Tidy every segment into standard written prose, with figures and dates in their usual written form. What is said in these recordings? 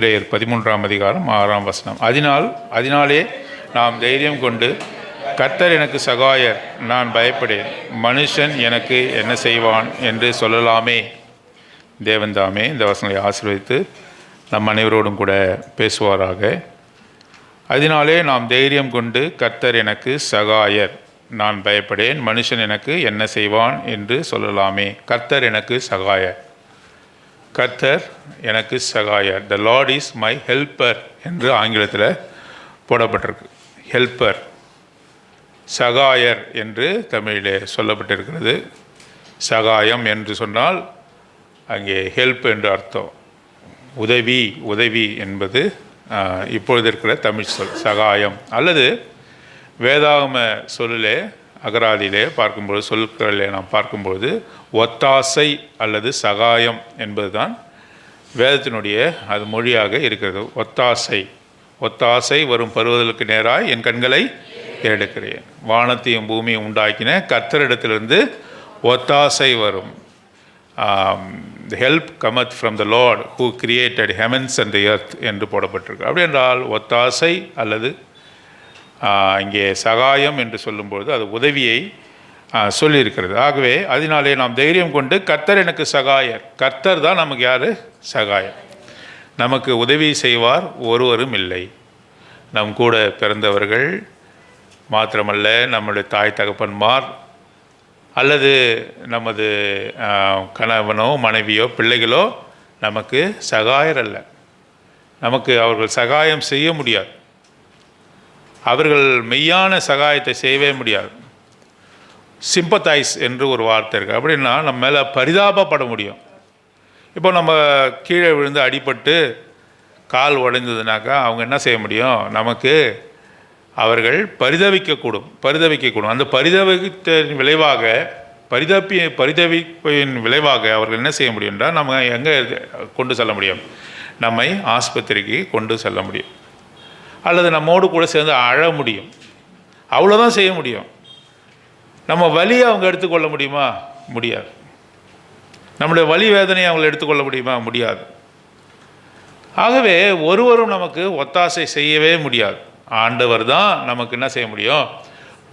எபிரேயர் 13ஆம் அதிகாரம் 6ஆம் வசனம். அதனாலே நாம் தைரியம் கொண்டு, கர்த்தர் எனக்கு சகாயர், நான் பயப்படேன், மனுஷன் எனக்கு என்ன செய்வான் என்று சொல்லலாமே. தேவன் தாமே இந்த வசனங்களை ஆசீர்வதித்து நம் அனைவரோடும் கூட பேசுவாராக. அதனாலே நாம் தைரியம் கொண்டு, கர்த்தர் எனக்கு சகாயர், நான் பயப்படேன், மனுஷன் எனக்கு என்ன செய்வான் என்று சொல்லலாமே. கர்த்தர் எனக்கு சகாயர், கர்த்தர் எனக்கு சகாயர். த லார்ட் இஸ் மை ஹெல்ப்பர் என்று ஆங்கிலத்தில் போடப்பட்டிருக்கு. ஹெல்ப்பர், சகாயர் என்று தமிழிலே சொல்லப்பட்டிருக்கிறது. சகாயம் என்று சொன்னால் அங்கே ஹெல்ப் என்று அர்த்தம். உதவி என்பது இப்பொழுது இருக்கிற தமிழ் சொல் சகாயம். அல்லது வேதாகம சொல்லிலே அகராதியிலே பார்க்கும்போது, சொற்களிலே நாம் பார்க்கும்போது ஒத்தாசை அல்லது சகாயம் என்பது தான் வேதத்தினுடைய அது மொழியாக இருக்கிறது. ஒத்தாசை வரும் பருவதற்கு நேராய் என் கண்களை ஏறெடுக்கிறேன். வானத்தையும் பூமியும் உண்டாக்கின கர்த்தரிடத்திலிருந்து ஒத்தாசை வரும். The help cometh from the Lord who created heavens and the earth என்று போடப்பட்டிருக்கு. அப்படி என்றால் ஒத்தாசை அல்லது இங்கே சகாயம் என்று சொல்லும்பொழுது அது உதவியை சொல்லியிருக்கிறது. ஆகவே அதனாலே நாம் தைரியம் கொண்டு, கர்த்தர் எனக்கு சகாயர். கர்த்தர் தான் நமக்கு யார்? சகாயம். நமக்கு உதவி செய்வார் ஒருவரும் இல்லை. நம் கூட பிறந்தவர்கள் மாத்திரமல்ல, நம்முடைய தாய் தகப்பன்மார் அல்லது நமது கணவனோ மனைவியோ பிள்ளைகளோ நமக்கு சகாயர் அல்ல. நமக்கு அவர்கள் சகாயம் செய்ய முடியாது. அவர்கள் மெய்யான சகாயத்தை செய்யவே முடியாது. சிம்பத்தைஸ் என்று ஒரு வார்த்தை இருக்குது. அப்படின்னா நம்ம மேலே பரிதாபப்பட முடியும். இப்போ நம்ம கீழே விழுந்து அடிபட்டு கால் உடைந்ததுனாக்கா அவங்க என்ன செய்ய முடியும்? நமக்கு அவர்கள் பரிதவிக்கக்கூடும். அந்த பரிதவிப்பின் விளைவாக அவர்கள் என்ன செய்ய முடியும் என்றால், நம்ம எங்கே கொண்டு செல்ல முடியும்? நம்மை ஆஸ்பத்திரிக்கு கொண்டு செல்ல முடியும். அல்லது நம்மோடு கூட சேர்ந்து அழ முடியும். அவ்வளோதான் செய்ய முடியும். நம்ம வலியை அவங்க எடுத்துக்கொள்ள முடியுமா? முடியாது. நம்முடைய வலி வேதனையை அவங்களை எடுத்துக்கொள்ள முடியுமா? முடியாது. ஆகவே ஒருவரும் நமக்கு ஒத்தாசை செய்யவே முடியாது. ஆண்டவர் தான் நமக்கு என்ன செய்ய முடியும்?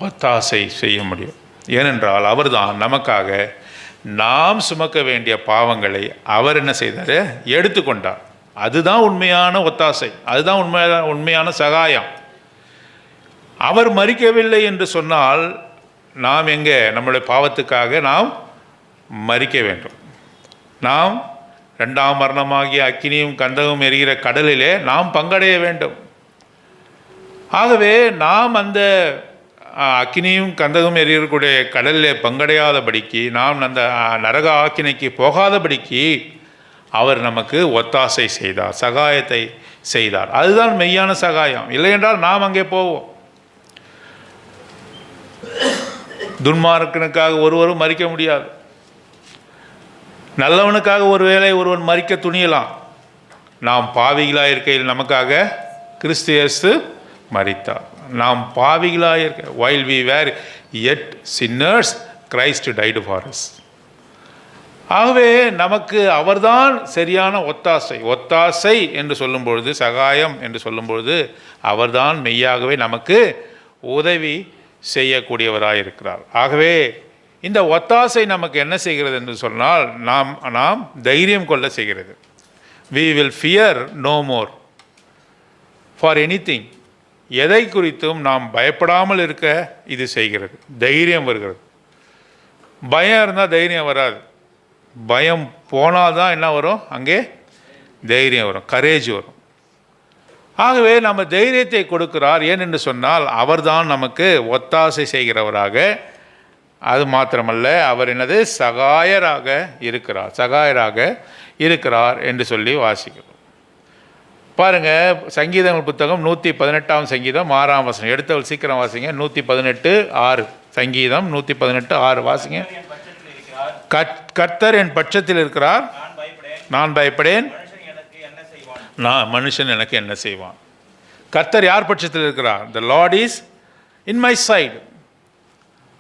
ஒத்தாசை செய்ய முடியும். ஏனென்றால் அவர் தான் நமக்காக நாம் சுமக்க வேண்டிய பாவங்களை அவர் என்ன செய்தார்? எடுத்துக்கொண்டார். அதுதான் உண்மையான ஒத்தாசை, அதுதான் உண்மையான சகாயம். அவர் மரிக்கவில்லை என்று சொன்னால் நாம் எங்கே? நம்முடைய பாவத்துக்காக நாம் மரிக்க வேண்டும். நாம் 2ஆம் மரணமாகிய அக்கினியும் கந்தகமும் எரிகிற கடலிலே நாம் பங்கடைய வேண்டும். ஆகவே நாம் அந்த அக்கினியும் கந்தகம் எரியக்கூடிய கடலிலே பங்கடையாதபடிக்கு, நாம் அந்த நரக ஆக்கினைக்கு போகாதபடிக்கு அவர் நமக்கு ஒத்தாசை செய்தார், சகாயத்தை செய்தார். அதுதான் மெய்யான சகாயம். இல்லையென்றால் நாம் அங்கே போவோம். துன்மார்க்கனுக்காக ஒருவரும் மரிக்க முடியாது. நல்லவனுக்காக ஒருவன் மரிக்க துணியலாம். நாம் பாவிகளாக இருக்கையில் நமக்காக கிறிஸ்து இயேசு மரித்தார். நாம் பாவிகளாக இருக்க, while we were yet sinners, Christ died for us. ஆகவே நமக்கு அவர்தான் சரியான ஒத்தாசை என்று சொல்லும்பொழுது, சகாயம் என்று சொல்லும்பொழுது அவர்தான் மெய்யாகவே நமக்கு உதவி செய்யக்கூடியவராக இருக்கிறார். ஆகவே இந்த ஒத்தாசை நமக்கு என்ன செய்கிறது என்று சொன்னால், நாம் தைரியம் கொள்ள செய்கிறது. we will fear no more for anything. எதை குறித்தும் நாம் பயப்படாமல் இருக்க இது செய்கிறது. தைரியம் வருகிறது. பயம் இருந்தால் தைரியம் வராது. பயம் போனால் தான் என்ன வரும்? அங்கே தைரியம் வரும், கரேஜ் வரும். ஆகவே நம்ம தைரியத்தை கொடுக்கிறார். ஏனென்று சொன்னால் அவர்தான் நமக்கு ஒத்தாசை செய்கிறவராக, அது மாத்திரமல்ல அவர் என்னது? சகாயராக இருக்கிறார் என்று சொல்லி வாசிக்கிறோம். பாருங்கள், சங்கீதங்கள் புத்தகம் 118ஆம் சங்கீதம் 6ஆம் வசனம். எடுத்தவள் சீக்கிரம் வாசிங்க. 118:6. சங்கீதம் 118:6 வாசிங்க. கர்த்தர் என் பட்சத்தில் இருக்கிறார், நான் பயப்படேன், மனுஷன் எனக்கு என்ன செய்வான்? கர்த்தர் யார் பட்சத்தில் இருக்கிறார்? The Lord is in my side.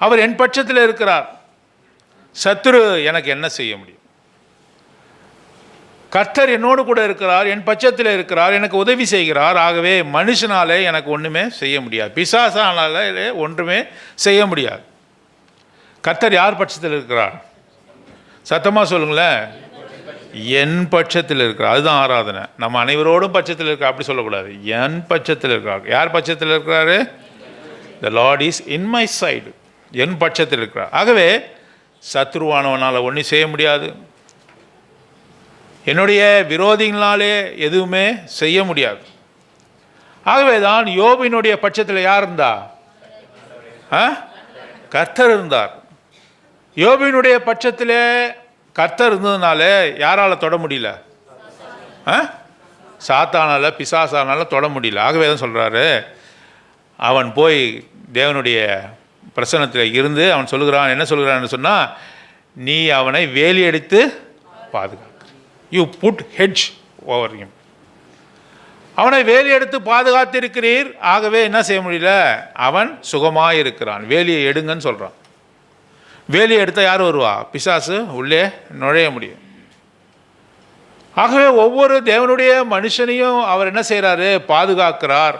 அவர் என் பட்சத்தில் இருக்கிறார். சத்துரு எனக்கு என்ன செய்ய முடியும்? கர்த்தர் என்னோடு கூட இருக்கிறார், என் பட்சத்தில் இருக்கிறார், எனக்கு உதவி செய்கிறார். ஆகவே மனுஷனாலே எனக்கு ஒன்றுமே செய்ய முடியாது, பிசாசானாலே ஒன்றுமே செய்ய முடியாது. கர்த்தர் யார் பட்சத்தில் இருக்கிறார்? சத்தமாக சொல்லுங்களேன். என் பட்சத்தில் இருக்கிறார். அதுதான் ஆராதனை. நம்ம அனைவரோடும் பட்சத்தில் இருக்கிற, அப்படி சொல்லக்கூடாது. என் பட்சத்தில் இருக்கிறார். யார் பட்சத்தில் இருக்கிறாரு? The Lord is in my side. என் பட்சத்தில் இருக்கிறார். ஆகவே சத்ருவானவனால் ஒன்றும் செய்ய முடியாது, என்னுடைய விரோதிகளாலே எதுவுமே செய்ய முடியாது. ஆகவே தான் யோபினுடைய பட்சத்தில் யார் இருந்தா? கர்த்தர் இருந்தார். யோபினுடைய பட்சத்திலே கர்த்தர் இருந்ததுனால யாரால் தொட முடியல? சாத்தானால, பிசாசானால தொட முடியல. ஆகவே தான் சொல்கிறாரு, அவன் போய் தேவனுடைய பிரசன்னத்தில் இருந்து அவன் சொல்லுகிறான். என்ன சொல்கிறான்னு சொன்னால், நீ அவனை வேலி அடித்து பாதுகாக்க, you put hedge over him. அவனை வேலி எடுத்து பாதுகாத்திருக்கிறீர். ஆகவே என்ன செய்ய முடியல? அவன் சுகமாக இருக்கிறான். வேலியை எடுங்கன்னு சொல்கிறான். வேலியை எடுத்தால் யார் வருவா? பிசாசு உள்ளே நுழைய முடியும். ஆகவே ஒவ்வொரு தேவனுடைய மனுஷனையும் அவர் என்ன செய்கிறாரு? பாதுகாக்கிறார்,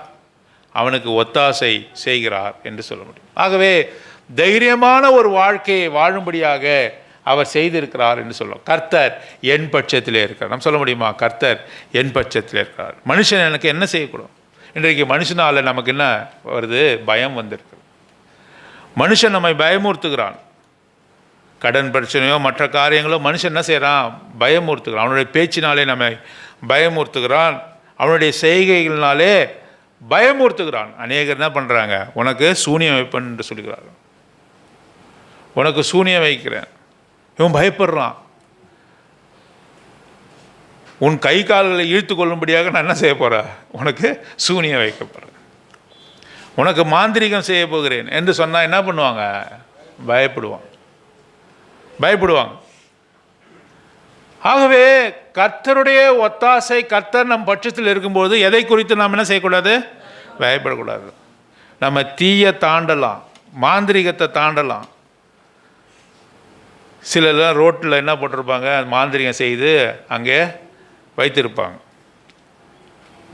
அவனுக்கு ஒத்தாசை செய்கிறார் என்று சொல்ல முடியும். ஆகவே தைரியமான ஒரு வாழ்க்கையை வாழும்படியாக அவர் செய்திருக்கிறார் என்று சொல்லுவோம். கர்த்தர் என் பட்சத்திலே இருக்கிறார். நம்ம சொல்ல முடியுமா? கர்த்தர் என் பட்சத்திலே இருக்கிறார். மனுஷன் எனக்கு என்ன செய்யக்கூடும்? இன்றைக்கு மனுஷனால் நமக்கு என்ன வருது? பயம் வந்திருக்கு. மனுஷன் நம்மை பயமுறுத்துகிறான். கடன் பிரச்சனையோ மற்ற காரியங்களோ மனுஷன் என்ன செய்கிறான்? பயமுறுத்துகிறான். அவனுடைய பேச்சினாலே நம்மை பயமுறுத்துகிறான். அவனுடைய செய்கைகளினாலே பயமுறுத்துகிறான். அநேகர் என்ன பண்ணுறாங்க? உனக்கு சூனியம் வைப்பேன் என்று சொல்லுகிறார்கள். உனக்கு சூனியம் வைக்கிறேன். இவன் பயப்படுறான். உன் கை கால்களை இழுத்து கொள்ளும்படியாக நான் என்ன செய்ய போகிறேன்? உனக்கு சூனியம் வைக்க போகிறேன், உனக்கு மாந்திரிகம் செய்ய போகிறேன் என்று சொன்னால் என்ன பண்ணுவாங்க? பயப்படுவாங்க. ஆகவே கர்த்தருடைய ஒத்தாசை, கர்த்தர் நம் பட்சத்தில் இருக்கும்போது எதை குறித்து நாம் என்ன செய்யக்கூடாது? பயப்படக்கூடாது. நம்ம தீய தாண்டலாம், மாந்திரிகத்தை தாண்டலாம். சிலர்லாம் ரோட்டில் என்ன போட்டிருப்பாங்க? மாந்திரிகம் செய்து அங்கே வைத்திருப்பாங்க.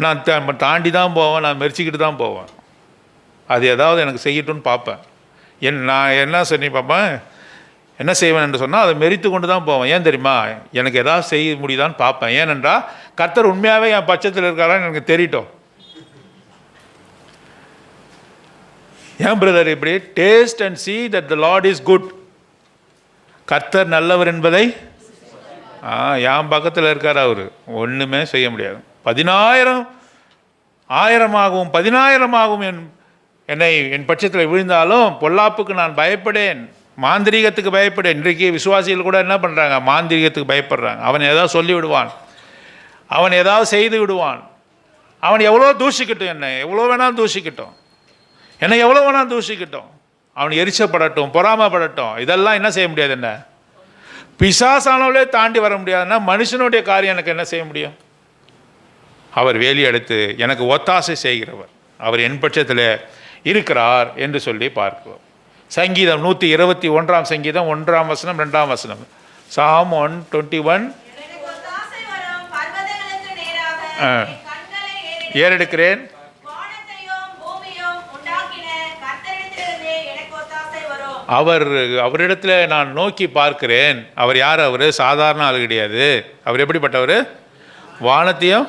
நான் தாண்டி தான் போவேன், நான் மெரிச்சிக்கிட்டு தான் போவேன். அது ஏதாவது எனக்கு செய்யட்டும்னு பார்ப்பேன். நான் என்ன சொல்லி பார்ப்பேன், என்ன செய்வேன் என்று சொன்னால் அதை மெரித்து கொண்டு தான் போவேன். ஏன் தெரியுமா? எனக்கு ஏதாவது செய்ய முடியுதான்னு பார்ப்பேன். ஏனென்றால் கர்த்தர் உண்மையாகவே என் பட்சத்தில் இருக்காரான்னு எனக்கு தெரியட்டும். ஏன் பிரதர் இப்படி? Taste and see that the Lord is good. கர்த்தர் நல்லவர் என்பதை என் பக்கத்தில் இருக்கார். அவர் ஒன்றுமே செய்ய முடியாது. 10,000 1000 10,000 என்னை என் பட்சத்தில் விழுந்தாலும் பொல்லாப்புக்கு நான் பயப்படேன், மாந்திரீகத்துக்கு பயப்படேன். இன்றைக்கு விசுவாசிகள் கூட என்ன பண்ணுறாங்க? மாந்திரீகத்துக்கு பயப்படுறாங்க. அவன் ஏதாவது சொல்லி விடுவான், அவன் ஏதாவது செய்து விடுவான். அவன் எவ்வளோ தூஷிக்கட்டும், என்னை எவ்வளோ வேணாலும் தூஷிக்கட்டும், என்னை எவ்வளோ வேணாலும் தூஷிக்கட்டும், அவன் எரிச்சப்படட்டும், பொறாமப்படட்டும். இதெல்லாம் என்ன செய்ய முடியாது? என்ன பிசாசானவளே தாண்டி வர முடியாதுன்னா மனுஷனுடைய காரியம் எனக்கு என்ன செய்ய முடியும்? அவர் வேலி எடுத்து எனக்கு ஒத்தாசை செய்கிறவர், அவர் என் பட்சத்தில் இருக்கிறார் என்று சொல்லி பார்க்கிறோம். சங்கீதம் 121 சங்கீதம் 1 வசனம் 2 வசனம். Psalm 121. ஏறெடுக்கிறேன், அவரிடத்தில் நான் நோக்கி பார்க்கிறேன். அவர் யார்? அவர் சாதாரண ஆள் கிடையாது. அவர் எப்படிப்பட்டவர்? வானத்தையும்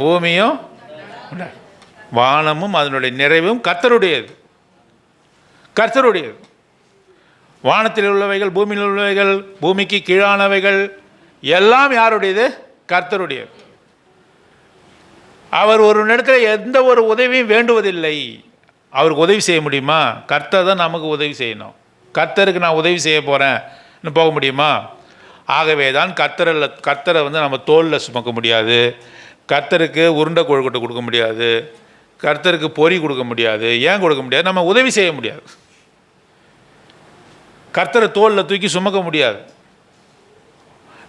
பூமியும், வானமும் அதனுடைய நிறைவும் கர்த்தருடையது. வானத்தில் உள்ளவைகள், பூமியில் உள்ளவைகள், பூமிக்கு கீழானவைகள் எல்லாம் யாருடையது? கர்த்தருடையது. அவர் ஒரு இடத்துல எந்த ஒரு உதவியும் வேண்டுவதில்லை. அவருக்கு உதவி செய்ய முடியுமா? கர்த்தர் தான் நமக்கு உதவி செய்யணும். கர்த்தருக்கு நான் உதவி செய்ய போகிறேன்னு போக முடியுமா? ஆகவே தான் கர்த்தரை நம்ம தோளில் சுமக்க முடியாது, கர்த்தருக்கு உருண்டை கொழுக்கட்டை கொடுக்க முடியாது, கர்த்தருக்கு பொறி கொடுக்க முடியாது. ஏன் கொடுக்க முடியாது? நம்ம உதவி செய்ய முடியாது. கர்த்தரை தோளில் தூக்கி சுமக்க முடியாது.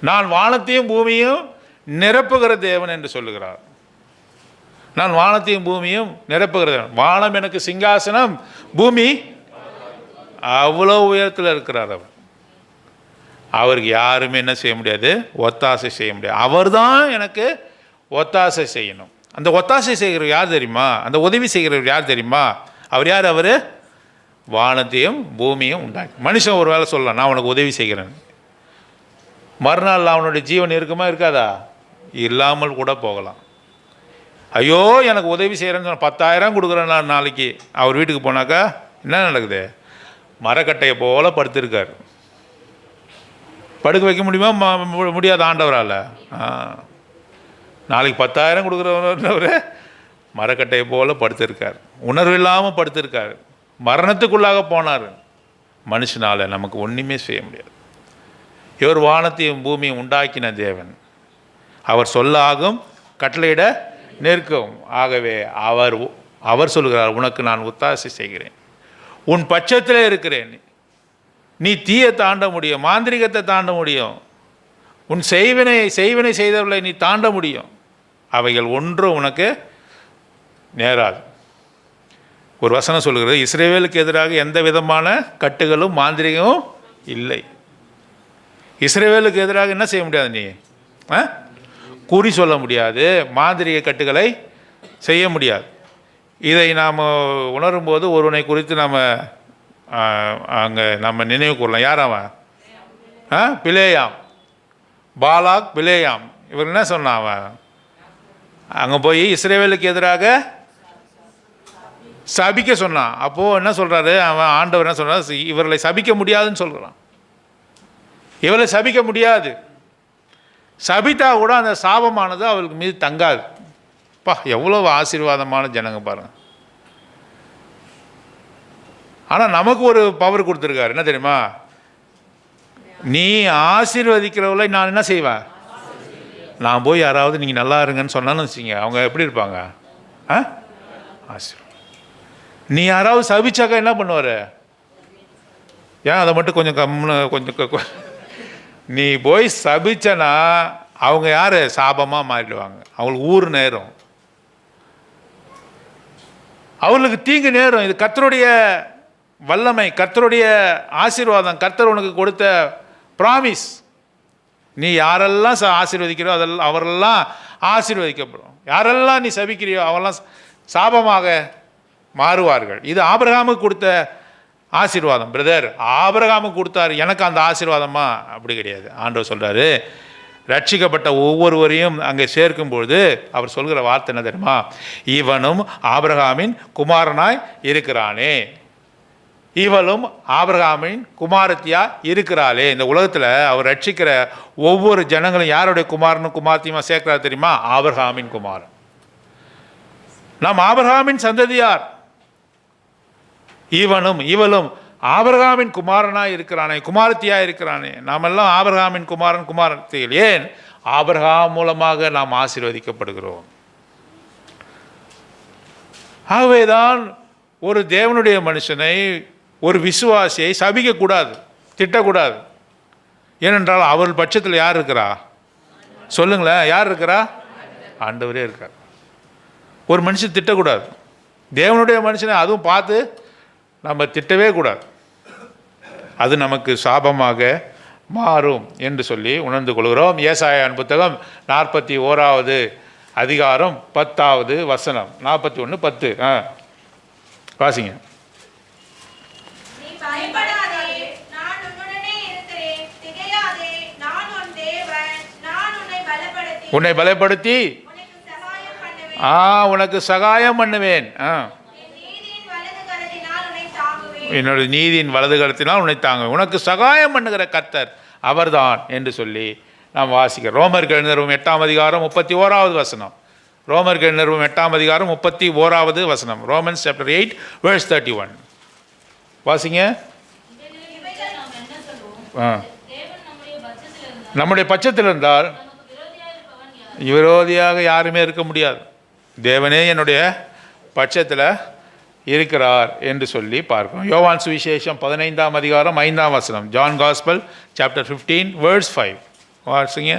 நான் வானத்தையும் பூமியும் நிரப்புகிற தேவன் என்று சொல்லுகிறார். நான் வானத்தையும் பூமியும் நிரப்புகிற தேவன். வானம் எனக்கு சிங்காசனம், பூமி அவ்வளோ உயரத்தில் இருக்கிறார் அவர். அவருக்கு யாருமே என்ன செய்ய முடியாது, ஒத்தாசை செய்ய முடியாது. அவர் தான் எனக்கு ஒத்தாசை செய்யணும். அந்த ஒத்தாசை செய்கிறவர் யார் தெரியுமா? அந்த உதவி செய்கிறவர் யார் தெரியுமா? அவர் யார்? அவர் வானத்தையும் பூமியும் உண்டாக்கி. மனுஷன் ஒரு வேளை சொல்லலாம், நான் உனக்கு உதவி செய்கிறேன். மறுநாள் அவனுடைய ஜீவன் இருக்குமா இருக்காதா? இல்லாமல் கூட போகலாம். ஐயோ எனக்கு உதவி செய்கிறேன்னு சொன்ன 10,000 கொடுக்குறேன் நான் நாளைக்கு. அவர் வீட்டுக்கு போனாக்கா என்ன நடக்குது? மரக்கட்டையை போல் படுத்திருக்கார். படுக்க வைக்க முடியுமா? முடியாத ஆண்டவரால். நாளைக்கு 10,000 கொடுக்குறவர் மரக்கட்டையை போல் படுத்திருக்கார். உணர்வு இல்லாமல் படுத்திருக்கார். மரணத்துக்குள்ளாக போனார். மனுஷனால் நமக்கு ஒன்றுமே செய்ய முடியாது. இவர் வானத்தையும் பூமியும் உண்டாக்கின தேவன். அவர் சொல்லாகும், கட்டளையிட நிற்கும். ஆகவே அவர் சொல்கிறார், உனக்கு நான் ஒத்தாசை செய்கிறேன், உன் பட்சத்தில் இருக்கிறேன். நீ தீயை தாண்ட முடியும், மாந்திரிகத்தை தாண்ட முடியும், உன் செய்வினை செய்தவர்களை நீ தாண்ட முடியும். அவைகள் ஒன்றும் உனக்கு நேராது. ஒரு வசனம் சொல்கிறது, இஸ்ரவேலுக்கு எதிராக எந்த விதமான கட்டுகளும் மாந்திரிகமும் இல்லை. இஸ்ரவேலுக்கு எதிராக என்ன செய்ய முடியாது? நீ குறி சொல்ல முடியாது, மாந்திரிக கட்டுகளை செய்ய முடியாது. இதை நாம் உணரும்போது ஒருவனை குறித்து நம்ம நினைவு கூறலாம். யார் அவன்? பிலேயாம், பாலாக், பிலேயாம். இவர் என்ன சொன்னான்? அவன் அங்கே போய் இஸ்ரவேலுக்கு எதிராக சபிக்க சொன்னான். அப்போது என்ன சொல்கிறாரு அவன்? ஆண்டவர் என்ன சொல்கிறார்? இவர்களை சபிக்க முடியாதுன்னு சொல்கிறான். இவர்களை சபிக்க முடியாது. சபித்தா கூட அந்த சாபமானது அவளுக்கு மீது தங்காது. எவ்வளோ ஆசீர்வாதமான ஜனங்க பாருங்கள். ஆனால் நமக்கு ஒரு பவர் கொடுத்துருக்காரு. என்ன தெரியுமா? நீ ஆசீர்வதிக்கிறவளை நான் என்ன செய்வேன்? நான் போய் யாராவது நீங்கள் நல்லா இருங்கன்னு சொன்னான்னு வச்சுங்க, அவங்க எப்படி இருப்பாங்க? ஆசீர்வாதம். நீ யாராவது சபிச்சாக்கா என்ன பண்ணுவார்? ஏன் அதை மட்டும் கொஞ்சம் கொஞ்சம் நீ போய் சபிச்சனா அவங்க யார்? சாபமாக மாறிடுவாங்க. அவங்களுக்கு ஊர் நேரம், அவர்களுக்கு தீங்கு நேரம். இது கர்த்தருடைய வல்லமை, கர்த்தருடைய ஆசீர்வாதம், கர்த்தர் உனக்கு கொடுத்த ப்ராமிஸ். நீ யாரெல்லாம் ஆசீர்வதிக்கிறோ அவரெல்லாம் ஆசீர்வதிக்கப்படும். யாரெல்லாம் நீ சபிக்கிறியோ அவரெல்லாம் சாபமாக மாறுவார்கள். இது ஆபிரகாமுக்கு கொடுத்த ஆசீர்வாதம். பிரதர், ஆபிரகாமுக்கு கொடுத்தாரு, எனக்கு அந்த ஆசீர்வாதமா? அப்படி கிடையாது. ஆண்டவர் சொல்கிறாரு, ரட்சிக்கப்பட்ட ஒவ்வொருவரையும் அங்கே சேர்க்கும்பொழுது அவர் சொல்கிற வார்த்தை என்ன தெரியுமா? இவனும் ஆபிரகாமின் குமாரனாய் இருக்கிறானே, இவளும் ஆபிரகாமின் குமாரத்தியா இருக்கிறாளே. இந்த உலகத்தில் அவர் ரட்சிக்கிற ஒவ்வொரு ஜனங்களும் யாருடைய குமாரனும் குமாரத்தியுமா சேர்க்கிறார் தெரியுமா? ஆபிரகாமின் குமாரன். நாம் ஆபிரகாமின் சந்ததியார். இவனும் இவளும் ஆபிரகாமின் குமாரனாய் இருக்கிறானே, குமாரத்தியாக இருக்கிறானே. நாம் எல்லாம் ஆபிரகாமின் குமாரத்திகள். ஏன்? ஆபிரகாம் மூலமாக நாம் ஆசீர்வதிக்கப்படுகிறோம். ஆகவேதான் ஒரு தேவனுடைய மனுஷனை, ஒரு விசுவாசியை சபிக்கக்கூடாது, திட்டக்கூடாது. ஏனென்றால் அவர்கள் பட்சத்தில் யார் இருக்கிறா? சொல்லுங்களேன், யார் இருக்கிறா? ஆண்டவரே இருக்கார். ஒரு மனுஷன் திட்டக்கூடாது. தேவனுடைய மனுஷனை அதுவும் பார்த்து நம்ம திட்டவே கூடாது. அது நமக்கு சாபமாக மாறும் என்று சொல்லி உணர்ந்து கொள்கிறோம். ஏசாயாவின் புத்தகம் 41வது அதிகாரம் 10வது வசனம். 41:10 வாசிங்க. உன்னை பலப்படுத்தி உனக்கு சகாயம் பண்ணுவேன். என்னோட நீதியின் வலது கரத்தினால் உன்னை தாங்குவேன். உனக்கு சகாயம் பண்ணுகிற கர்த்தர் அவர்தான் என்று சொல்லி நாம் வாசிக்கிறோம். ரோமர்கள் நிறுவம் 8ஆம் அதிகாரம் 31வது வசனம். ரோமர்கள் நிறுவம் 8ஆம் அதிகாரம் 31வது வசனம். ரோமன்ஸ் சாப்டர் 8 verse 31 வாசிங்க. நம்முடைய பட்சத்தில் இருந்தால் விரோதியாக யாருமே இருக்க முடியாது. தேவனே என்னுடைய பட்சத்தில் இருக்கிறார் என்று சொல்லி பார்க்கிறோம். யோவான் சுவிசேஷம் 15ஆம் அதிகாரம் 5ஆம் வசனம். ஜான் காஸ்பல் சாப்டர் 15 verse 5 வாசிங்க.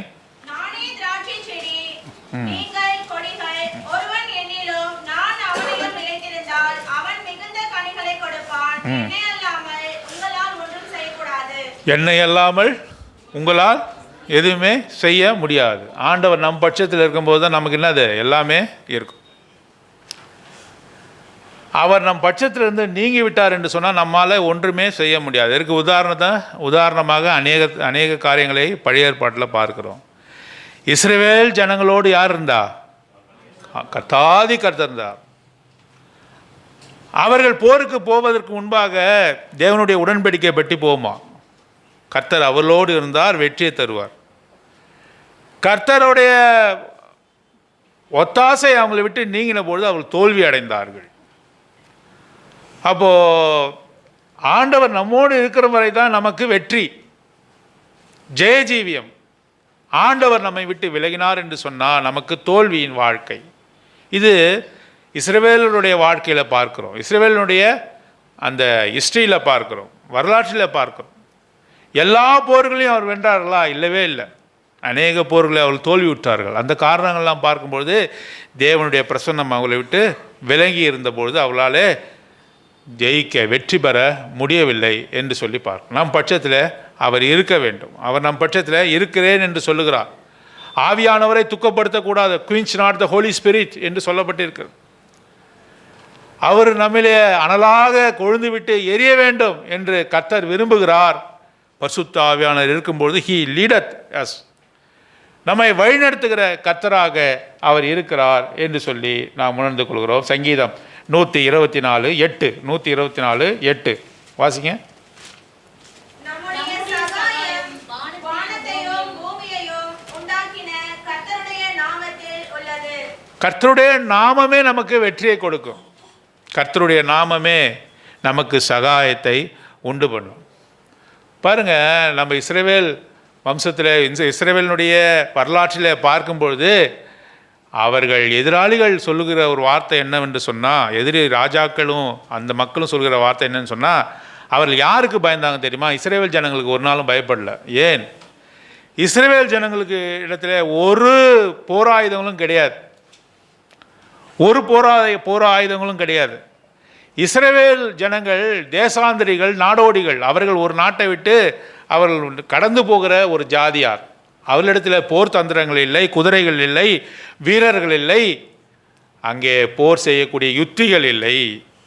என்னை அல்லாமல் உங்களால் எதுவுமே செய்ய முடியாது. ஆண்டவர் நம் பட்சத்தில் இருக்கும்போது தான் நமக்கு என்னது எல்லாமே இருக்கும். அவர் நம் பட்சத்திலிருந்து நீங்கி விட்டார் என்று சொன்னால் நம்மால் ஒன்றுமே செய்ய முடியாது. இதற்கு உதாரணமாக அநேக காரியங்களை பழைய ஏற்பாட்டில் பார்க்கிறோம். இஸ்ரவேல் ஜனங்களோடு யார் இருந்தா? கர்த்தாதி கர்த்தர் இருந்தார். அவர்கள் போருக்கு போவதற்கு முன்பாக தேவனுடைய உடன்படிக்கை பற்றி போமா, கர்த்தர் அவர்களோடு இருந்தார், வெற்றியை தருவார். கர்த்தருடைய ஒத்தாசை அவங்களை விட்டு நீங்கின பொழுது அவர்கள் தோல்வி அடைந்தார்கள். அப்போது ஆண்டவர் நம்மோடு இருக்கிற வரை தான் நமக்கு வெற்றி, ஜெயஜீவியம். ஆண்டவர் நம்மை விட்டு விலகினார் என்று சொன்னால் நமக்கு தோல்வியின் வாழ்க்கை. இது இஸ்ரவேலுடைய வாழ்க்கையில் பார்க்கிறோம், இஸ்ரவேலுடைய அந்த ஹிஸ்ட்ரியில் பார்க்கிறோம், வரலாற்றில் பார்க்கிறோம். எல்லா போர்களையும் அவர் வென்றார்களா? இல்லவே இல்லை. அநேக போர்களை அவர்கள் தோல்வி விட்டார்கள். அந்த காரணங்கள்லாம் பார்க்கும்பொழுது தேவனுடைய பிரசன்னம் அவங்களை விட்டு விலகி இருந்தபொழுது அவர்களாலே ஜெயிக்க, வெற்றி பெற முடியவில்லை என்று சொல்லி பார்க்கணும். நம் பட்சத்தில் அவர் இருக்க வேண்டும். அவர் நம் பட்சத்தில் இருக்கிறேன் என்று சொல்லுகிறார். ஆவியானவரை துக்கப்படுத்தக்கூடாது, quench not the Holy Spirit என்று சொல்லப்பட்டிருக்கிறது. அவர் நம்மிலே அனலாக கொழுந்து விட்டு எரிய வேண்டும் என்று கர்த்தர் விரும்புகிறார். பரிசுத்த ஆவியானவர் இருக்கும்பொழுது ஹீ லீடத் அஸ், நம்மை வழிநடத்துகிற கர்த்தராக அவர் இருக்கிறார் என்று சொல்லி நாம் உணர்ந்து கொள்கிறோம். சங்கீதம் 124:8, 124:8 வாசிங்க. கர்த்தருடைய நாமமே நமக்கு வெற்றியை கொடுக்கும். கர்த்தருடைய நாமமே நமக்கு சகாயத்தை உண்டு பண்ணும். பாருங்கள், நம்ம இஸ்ரவேல் வம்சத்தில் இஸ்ரவேலினுடைய வரலாற்றில் பார்க்கும்பொழுது அவர்கள் எதிராளிகள் சொல்லுகிற ஒரு வார்த்தை என்னவென்று சொன்னால், எதிரி ராஜாக்களும் அந்த மக்களும் சொல்கிற வார்த்தை என்னன்னு சொன்னால், அவர்கள் யாருக்கு பயந்தாங்க தெரியுமா? இஸ்ரவேல் ஜனங்களுக்கு ஒரு நாளும் பயப்படல. ஏன்? இஸ்ரவேல் ஜனங்களுக்கு இடத்துல ஒரு போராயுதங்களும் கிடையாது, ஒரு போர் ஆயுதங்களும் கிடையாது. இஸ்ரவேல் ஜனங்கள் தேசாந்திரிகள், நாடோடிகள். அவர்கள் ஒரு நாட்டை விட்டு அவர்கள் கடந்து போகிற ஒரு ஜாதியார். அவர்களிடத்தில் போர் தந்திரங்கள் இல்லை, குதிரைகள் இல்லை, வீரர்கள் இல்லை, அங்கே போர் செய்யக்கூடிய யுத்திகள் இல்லை.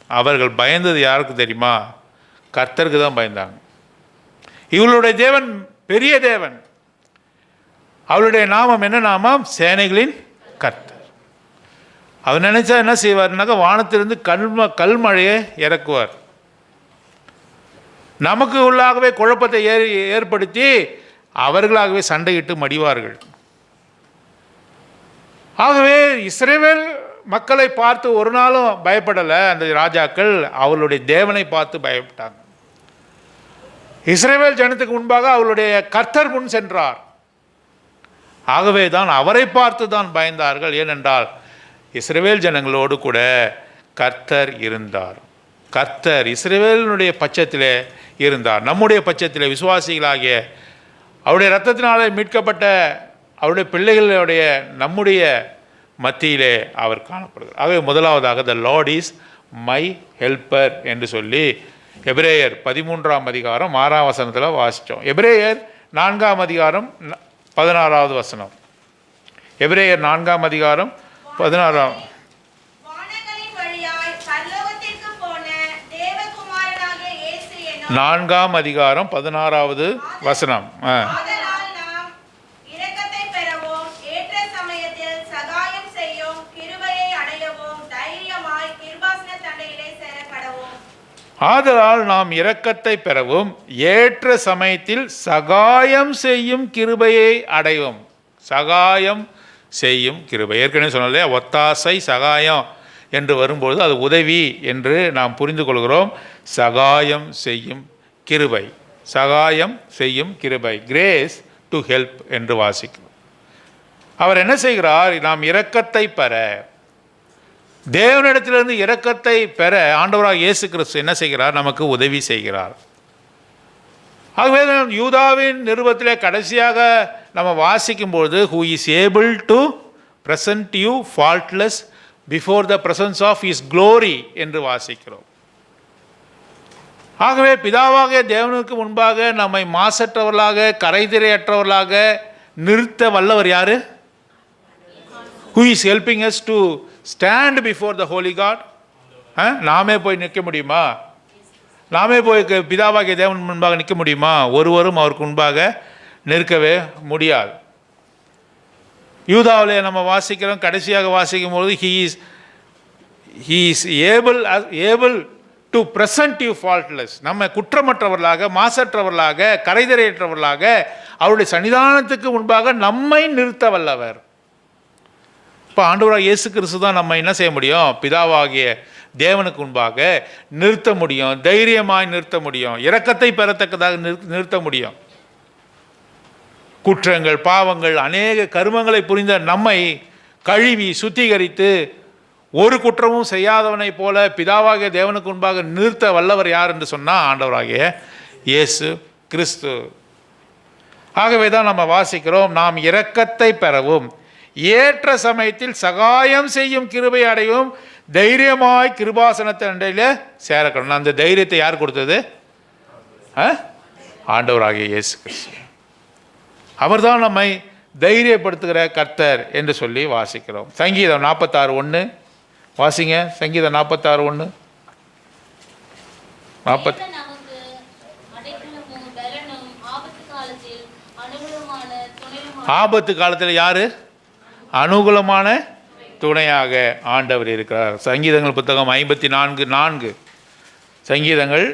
அவர்கள் பயந்தது யாருக்கு தெரியுமா? கர்த்தருக்கு தான் பயந்தாங்க. இவளுடைய தேவன் பெரிய தேவன். அவளுடைய நாமம் என்ன நாமம்? சேனைகளின் கர்த்தர். அவர் நினைச்சா என்ன செய்வார்னாக்கா, வானத்திலிருந்து கல்மழையை இறக்குவார். நமக்கு உள்ளாகவே குழப்பத்தை ஏற்படுத்தி அவர்களாகவே சண்டையிட்டு மடிவார்கள். ஆகவே இஸ்ரவேல் மக்களை பார்த்து ஒரு நாளும் பயப்படலை அந்த ராஜாக்கள், அவர்களுடைய தேவனை பார்த்து பயப்பட்டாங்க. இஸ்ரவேல் ஜனத்துக்கு முன்பாக அவருடைய கர்த்தர் முன் சென்றார். ஆகவே தான் அவரை பார்த்து தான் பயந்தார்கள். ஏனென்றால் இஸ்ரவேல் ஜனங்களோடு கூட கர்த்தர் இருந்தார். கர்த்தர் இஸ்ரவேலினுடைய பட்சத்தில் இருந்தார். நம்முடைய பட்சத்தில் விசுவாசிகளாகிய அவருடைய இரத்தத்தினாலே மீட்கப்பட்ட அவருடைய பிள்ளைகளுடைய நம்முடைய மத்தியிலே அவர் காணப்படுகிறார். ஆகவே முதலாவதாக த லார்ட் இஸ் மை ஹெல்ப்பர் என்று சொல்லி எபிரேயர் 13ஆம் அதிகாரம் 6ஆம் வசனத்தில் வாசித்தோம். எபிரேயர் 4ஆம் அதிகாரம் 16வது வசனம். எபிரேயர் 4ஆம் அதிகாரம் 16ஆம். 4ஆம் அதிகாரம் 16வது வசனம். ஆதலால் நாம் இரக்கத்தை பெறவும் ஏற்ற சமயத்தில் சகாயம் செய்யும் கிருபையை அடைவோம். சகாயம் செய்யும் கிருபை. ஏற்கனவே சொன்னாலே ஒத்தாசை சகாயம் என்று வரும்பொழுது அது உதவி என்று நாம் புரிந்து கொள்கிறோம். சகாயம் செய்யும் கிருபை, சகாயம் செய்யும் கிருபை, கிரேஸ் டு ஹெல்ப் என்று வாசிக்கிறோம். அவர் என்ன செய்கிறார்? நாம் இரக்கத்தை பெற, தேவனிடத்திலிருந்து இரக்கத்தை பெற ஆண்டவராக இயேசு கிறிஸ்து என்ன செய்கிறார்? நமக்கு உதவி செய்கிறார். ஆகவே யூதாவின் நிருபத்திலே கடைசியாக நம்ம வாசிக்கும்பொழுது who is able to present you faultless before the presence of his glory என்று வாசிக்கிறோம். ஆகவே பிதாவாகிய தேவனுக்கு முன்பாக நம்மை மாசற்றவர்களாக கரைதிரையற்றவர்களாக நிறுத்த வல்லவர் யார்? Who is helping us to stand before the holy God? நாமே போய் நிற்க முடியுமா? நாமே போய் பிதாவாகிய தேவன் முன்பாக நிற்க முடியுமா? ஒருவரும் அவருக்கு முன்பாக நிற்கவே முடியாது. யூதாவிலே நம்ம வாசிக்கிறோம், கடைசியாக வாசிக்கும் போது he is able to present you faultless. நம்ம குற்றமற்றவர்களாக மாசற்றவர்களாக கரைதிரையற்றவர்களாக அவருடைய சன்னிதானத்துக்கு முன்பாக நம்மை நிறுத்த வல்லவர். இப்போ ஆண்டவராக இயேசு கிறிஸ்து தான் நம்ம என்ன செய்ய முடியும்? பிதாவாகிய தேவனுக்கு முன்பாக நிறுத்த முடியும், தைரியமாய் நிறுத்த முடியும், இரக்கத்தை பெறத்தக்கதாக நிறுத்த முடியும். குற்றங்கள் பாவங்கள் அநேக கருமங்களை புரிந்த நம்மை கழுவி சுத்திகரித்து ஒரு குற்றமும் செய்யாதவனை போல பிதாவாகிய தேவனுக்கு முன்பாக நிறுத்த வல்லவர் யார் என்று சொன்னால் ஆண்டவராகிய இயேசு கிறிஸ்து. ஆகவே தான் நம்ம வாசிக்கிறோம், நாம் இரக்கத்தை பெறவும் ஏற்ற சமயத்தில் சகாயம் செய்யும் கிருபை அடையும் தைரியமாய் கிருபாசனத்தின் அண்டையில் சேரக்கணும். அந்த தைரியத்தை யார் கொடுத்தது? ஆண்டவராகிய இயேசு கிறிஸ்து. அவர்தான் நம்மை தைரியப்படுத்துகிற கர்த்தர் என்று சொல்லி வாசிக்கிறோம். சங்கீதம் 46:1 வாசிங்க. சங்கீதம் 46:1. ஆபத்து காலத்தில் யாரு அனுகூலமான துணையாக ஆண்டவர் இருக்கிறார். சங்கீதங்கள் புத்தகம் 54:4. சங்கீதங்கள்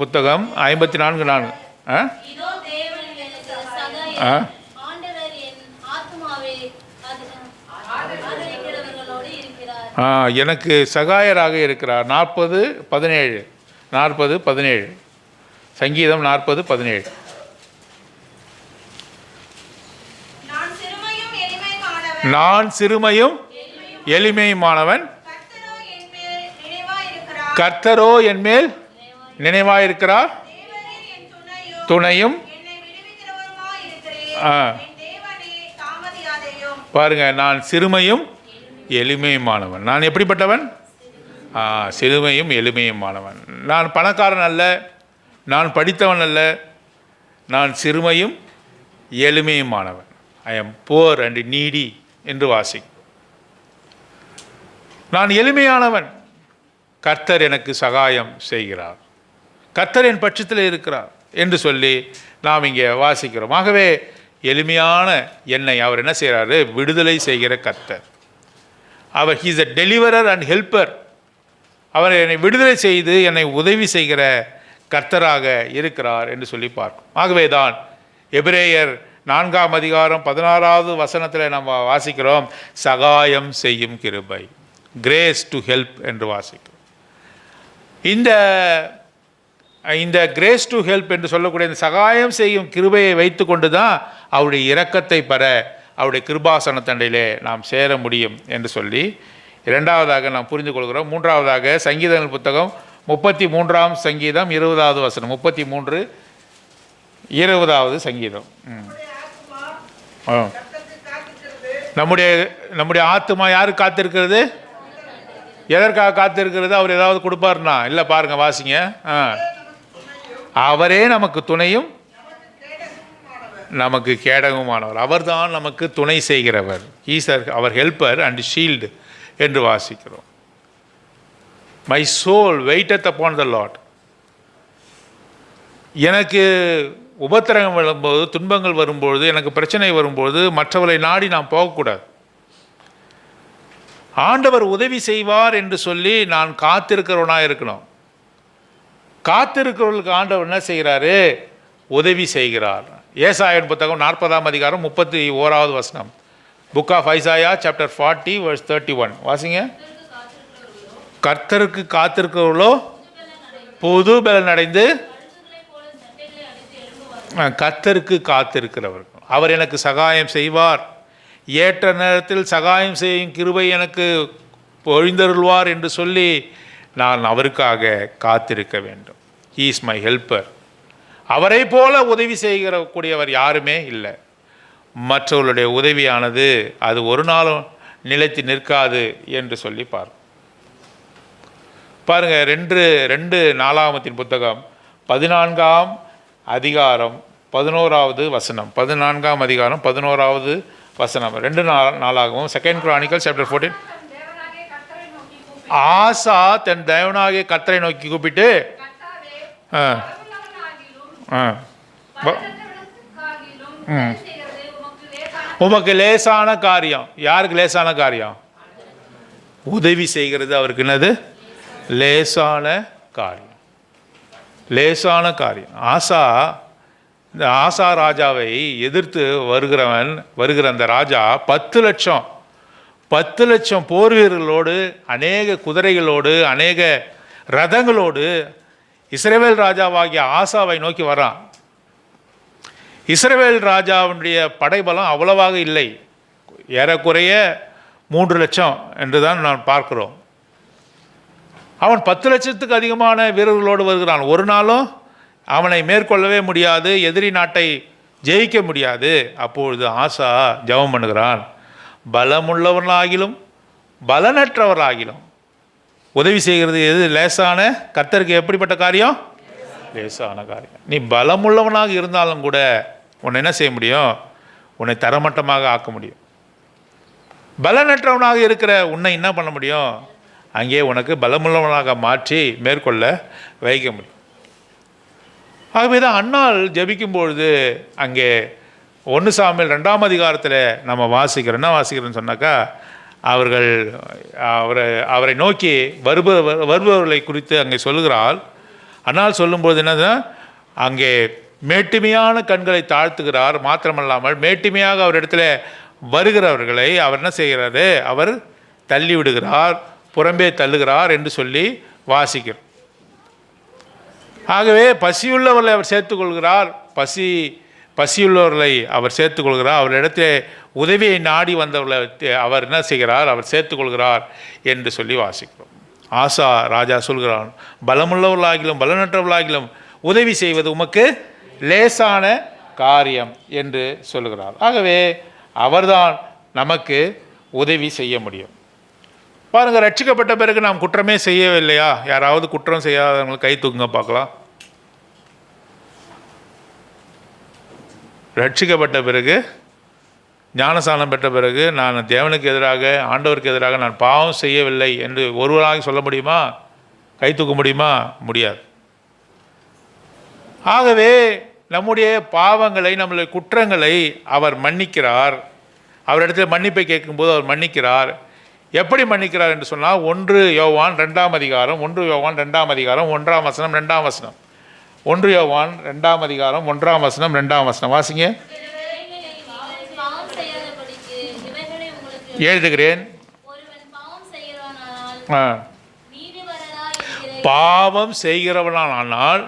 புத்தகம் 54:4. எனக்கு சகாயராக இருக்கிறார். 40:17. சங்கீதம் 40:17. நான் சிறுமையும் எளிமையுமானவன், கர்த்தரோ என்மேல் நினைவாயிருக்கிறார், துணையும். பாருங்க, நான் சிறுமையும் எளிமையுமானவன். நான் எப்படிப்பட்டவன்? சிறுமையும் எளிமையுமானவன். நான் பணக்காரன் அல்ல, நான் படித்தவன் அல்ல, நான் சிறுமையும் எளிமையுமானவன். I am poor and Needi என்று வாசி. நான் எளிமையானவன், கர்த்தர் எனக்கு சகாயம் செய்கிறார், கர்த்தர் என் பட்சத்தில் இருக்கிறார் என்று சொல்லி நாம் இங்கே வாசிக்கிறோம். ஆகவே எளிமையான என்னை அவர் என்ன செய்கிறாரு? விடுதலை செய்கிற கர்த்தர். அவர் he's a deliverer and helper. அவர் என்னை விடுதலை செய்து என்னை உதவி செய்கிற கர்த்தராக இருக்கிறார் என்று சொல்லி பார்க்கும். ஆகவே தான் எபிரேயர் 4:16 நம்ம வாசிக்கிறோம், சகாயம் செய்யும் கிருபை, கிரேஸ் டு ஹெல்ப் என்று வாசிக்கிறோம். இந்த கிரேஸ் டு ஹெல்ப் என்று சொல்லக்கூடிய இந்த சகாயம் செய்யும் கிருபையை வைத்து கொண்டு தான் அவருடைய இரக்கத்தை பெற அவருடைய கிருபாசனத்தண்டையிலே நாம் சேர முடியும் என்று சொல்லி இரண்டாவதாக நாம் புரிந்து கொள்கிறோம். மூன்றாவதாக சங்கீதங்கள் புத்தகம் 33 சங்கீதம் 20வது வசனம். 33 20வது சங்கீதம். நம்முடைய ஆத்துமா யாரு காத்திருக்கிறது? எதற்காக காத்திருக்கிறது? அவர் ஏதாவது கொடுப்பார்னா இல்லை. பாருங்க, வாசிங்க. அவரே நமக்கு துணையும் நமக்கு கேடகமானவர். அவர்தான் நமக்கு துணை செய்கிறவர். He's our helper and shield என்று வாசிக்கிறோம். My soul waiteth upon the Lord. எனக்கு உபத்திரகம் வரும்போது, துன்பங்கள் வரும்பொழுது, எனக்கு பிரச்சனை வரும்போது மற்றவரை நாடி நாம் போகக்கூடாது. ஆண்டவர் உதவி செய்வார் என்று சொல்லி நான் காத்திருக்கிறவனாக இருக்கணும். காத்திருக்கிறவர்களுக்கு ஆண்டவர் என்ன செய்கிறாரு? உதவி செய்கிறார். ஏசாயன் புத்தகம் 40:31 வசனம். புக் ஆஃப் ஐசாயா சாப்டர் 40:31 வாசிங்க. கர்த்தருக்கு காத்திருக்கிறவர்களோ புது பலன் அடைந்து. கர்த்தருக்கு காத்திருக்கிறவர்கள், அவர் எனக்கு சகாயம் செய்வார், ஏற்ற நேரத்தில் சகாயம் செய்யும் கிருபை எனக்கு பொழிந்தருள்வார் என்று சொல்லி நான் அவருக்காக காத்திருக்க வேண்டும். He is my helper. அவரை போல உதவி செய்கிறக்கூடியவர் யாருமே இல்லை. மற்றவர்களுடைய உதவியானது அது ஒரு நாளும் நிலைத்து நிற்காது என்று சொல்லி பார்ப்போம். பாருங்கள், 2 நாளாகமத்தின் புத்தகம் 14ஆம் அதிகாரம் 11வது வசனம். 14ஆம் அதிகாரம் 11வது வசனம். 2 நாளாகவும் 2 Chronicles chapter 14. ஆசா தன் தேவனாகிய கர்த்தரை நோக்கி கூப்பிட்டு உமக்கு லேசான காரியம். யாருக்கு லேசான காரியம்? உதவி செய்கிறது அவருக்கு என்னது? லேசான காரியம். லேசான காரியம். இந்த ஆசா ராஜாவை எதிர்த்து வருகிற அந்த ராஜா 10 லட்சம் போர் வீரர்களோடு, அநேக குதிரைகளோடு, அநேக ரதங்களோடு இஸ்ரவேல் ராஜாவாகிய ஆசாவை நோக்கி வரான். இஸ்ரவேல் ராஜாவுடைய படைபலம் அவ்வளவாக இல்லை, ஏறக்குறைய 3 லட்சம் என்று தான் நான் பார்க்கிறோம். அவன் 10 லட்சத்துக்கு அதிகமான வீரர்களோடு வருகிறான். ஒரு நாளும் அவனை மேற்கொள்ளவே முடியாது, எதிரி நாட்டை ஜெயிக்க முடியாது. அப்பொழுது ஆசா ஜெபம் பண்ணுகிறான், பலமுள்ளவர்களாகிலும் பலனற்றவர்களாகிலும் உதவி செய்கிறது எது? லேசான. கர்த்தருக்கு எப்படிப்பட்ட காரியம்? லேசான காரியம். நீ பலமுள்ளவனாக இருந்தாலும் கூட உன்னை என்ன செய்ய முடியும்? உன்னை தரமட்டமாக ஆக்க முடியும். பலனற்றவனாக இருக்கிற உன்னை என்ன பண்ண முடியும்? அங்கே உனக்கு பலமுள்ளவனாக மாற்றி மேற்கொள்ள வைக்க முடியும். ஆகவே தான் அன்னாள் ஜெபிக்கும்பொழுது அங்கே 1 சாமுவேல் 2ஆம் அதிகாரத்தில் நம்ம வாசிக்கிறோம். என்ன வாசிக்கிறோன்னு சொன்னாக்கா, அவரை நோக்கி வருபவர்களை குறித்து அங்கே சொல்லுகிறாள். அன்னாள் சொல்லும்போது என்னதுன்னா, அங்கே மேட்டுமையான கண்களை தாழ்த்துகிறார். மாத்திரமல்லாமல் மேட்டுமையாக அவரிடத்துல வருகிறவர்களை அவர் என்ன செய்கிறாரு? அவர் தள்ளி விடுகிறார், புறம்பே தள்ளுகிறார் என்று சொல்லி வாசிக்கிறோம். ஆகவே பசியுள்ளவர்களை அவர் சேர்த்துக்கொள்கிறார். பசியுள்ளவர்களை அவர் சேர்த்துக்கொள்கிறார். அவரிடத்தில் உதவியை நாடி வந்தவர்களை அவர் என்ன செய்கிறார்? அவர் சேர்த்துக்கொள்கிறார் என்று சொல்லி வாசிக்கிறோம். ஆசா ராஜா சொல்கிறான், பலமுள்ளவர்களாகிலும் பலனற்றவர்களாகிலும் உதவி செய்வது உமக்கு லேசான காரியம் என்று சொல்லுகிறார். ஆகவே அவர்தான் நமக்கு உதவி செய்ய முடியும். பாருங்கள், ரட்சிக்கப்பட்ட பிறகு நாம் குற்றமே செய்யவில்லையா? யாராவது குற்றம் செய்யாதவங்களை கை தூக்குங்க பார்க்கலாம். ரட்சிக்கப்பட்ட பிறகு, ஞானஸ்நானம் பெற்ற பிறகு நான் தேவனுக்கு எதிராக, ஆண்டவருக்கு எதிராக நான் பாவம் செய்யவில்லை என்று ஒருவராக சொல்ல முடியுமா? கை தூக்க முடியுமா? முடியாது. ஆகவே நம்முடைய பாவங்களை, நம்முடைய குற்றங்களை அவர் மன்னிக்கிறார். அவரிடத்தில் மன்னிப்பை கேட்கும்போது அவர் மன்னிக்கிறார். எப்படி மன்னிக்கிறார் என்று சொன்னால், 1 யோவான் 2ஆம் அதிகாரம் 1ஆம் வசனம் 2ஆம் வசனம். 1 யோவான் 2ஆம் அதிகாரம் 1ஆம் வசனம் 2ஆம் வசனம் வாசிங்க. எழுதுகிறேன். பாவம் செய்கிறவனானால்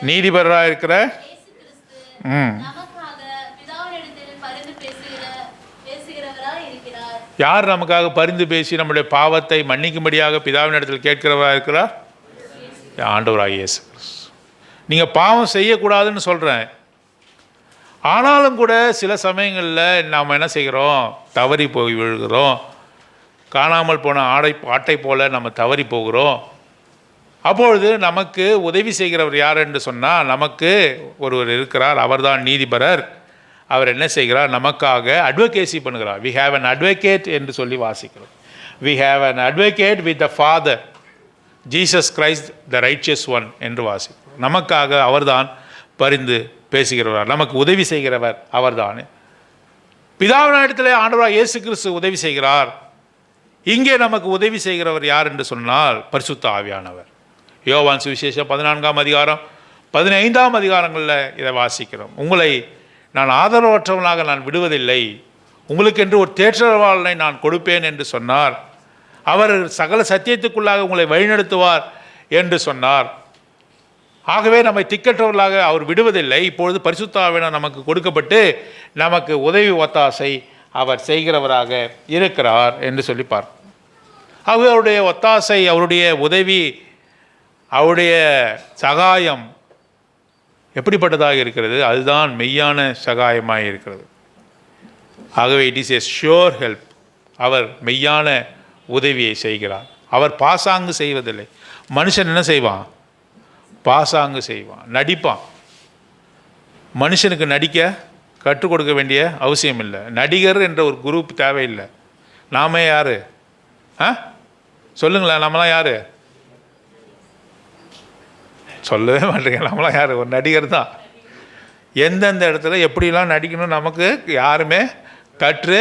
நீதிபரராக இருக்கிற யார் நமக்காக பரிந்து பேசி நம்முடைய பாவத்தை மன்னிக்கும்படியாக பிதாவின் இடத்தில் கேட்கிறவராக இருக்கிறார்? ஆண்டவராக இயேசு கிறிஸ்து. நீங்கள் பாவம் செய்யக்கூடாதுன்னு சொல்கிறேன், ஆனாலும் கூட சில சமயங்களில் நாம் என்ன செய்கிறோம்? தவறி போய் விழுகிறோம். காணாமல் போன ஆட்டை போல நம்ம தவறி போகிறோம். அப்பொழுது நமக்கு உதவி செய்கிறவர் யார் என்று சொன்னால், நமக்கு ஒருவர் இருக்கிறார், அவர்தான் நீதிபரர். அவர் என்ன செய்கிறார்? நமக்காக அட்வொகேசி பண்ணுகிறார். வி ஹேவ் அன் அட்வொகேட் என்று சொல்லி வாசிக்கிறோம். We have an advocate with the father Jesus Christ the righteous one என்று வாசிக்கிறோம். நமக்காக அவர்தான் பரிந்து பேசுகிறவர், நமக்கு உதவி செய்கிறவர் அவர்தான். பிதாவின் இடத்திலே ஆண்டவராக இயேசு கிறிஸ்து உதவி செய்கிறார். இங்கே நமக்கு உதவி செய்கிறவர் யார் என்று சொன்னால் பரிசுத்த ஆவியானவர். யோவான் சுவிசேஷம் 14ஆம் அதிகாரம் 15ஆம் அதிகாரங்களில் இதை வாசிக்கிறோம். உங்களை நான் ஆதரவற்றவனாக நான் விடுவதில்லை, உங்களுக்கென்று ஒரு தேற்றரவாளனை நான் கொடுப்பேன் என்று சொன்னார். அவர் சகல சத்தியத்துக்குள்ளாக உங்களை வழிநடத்துவார் என்று சொன்னார். ஆகவே நம்மை திக்கற்றவர்களாக அவர் விடுவதில்லை. இப்பொழுது பரிசுத்த ஆவியானவர் நமக்கு கொடுக்கப்பட்டு நமக்கு உதவி ஒத்தாசை அவர் செய்கிறவராக இருக்கிறார் என்று சொல்லி பார்ப்போம். ஆகவே அவருடைய ஒத்தாசை, அவருடைய உதவி, அவருடைய சகாயம் எப்படிப்பட்டதாக இருக்கிறது? அதுதான் மெய்யான சகாயமாக இருக்கிறது. ஆகவே it is a sure help. அவர் மெய்யான உதவியை செய்கிறார். அவர் பாசாங்கு செய்வதில்லை. மனுஷன் என்ன செய்வான்? பாசாங்கு செய்வான், நடிப்பான். மனுஷனுக்கு நடிக்க கற்றுக் கொடுக்க வேண்டிய அவசியம் இல்லை. நடிகர் என்ற ஒரு குரூப் தேவையில்லை. நாம யார்? சொல்லுங்களேன், நம்மளாம் யார்? சொல்லவே மாட்டேங்க. நம்மளாம் யார்? ஒரு நடிகர் தான். எந்தெந்த இடத்துல எப்படிலாம் நடிக்கணும் நமக்கு யாருமே கற்று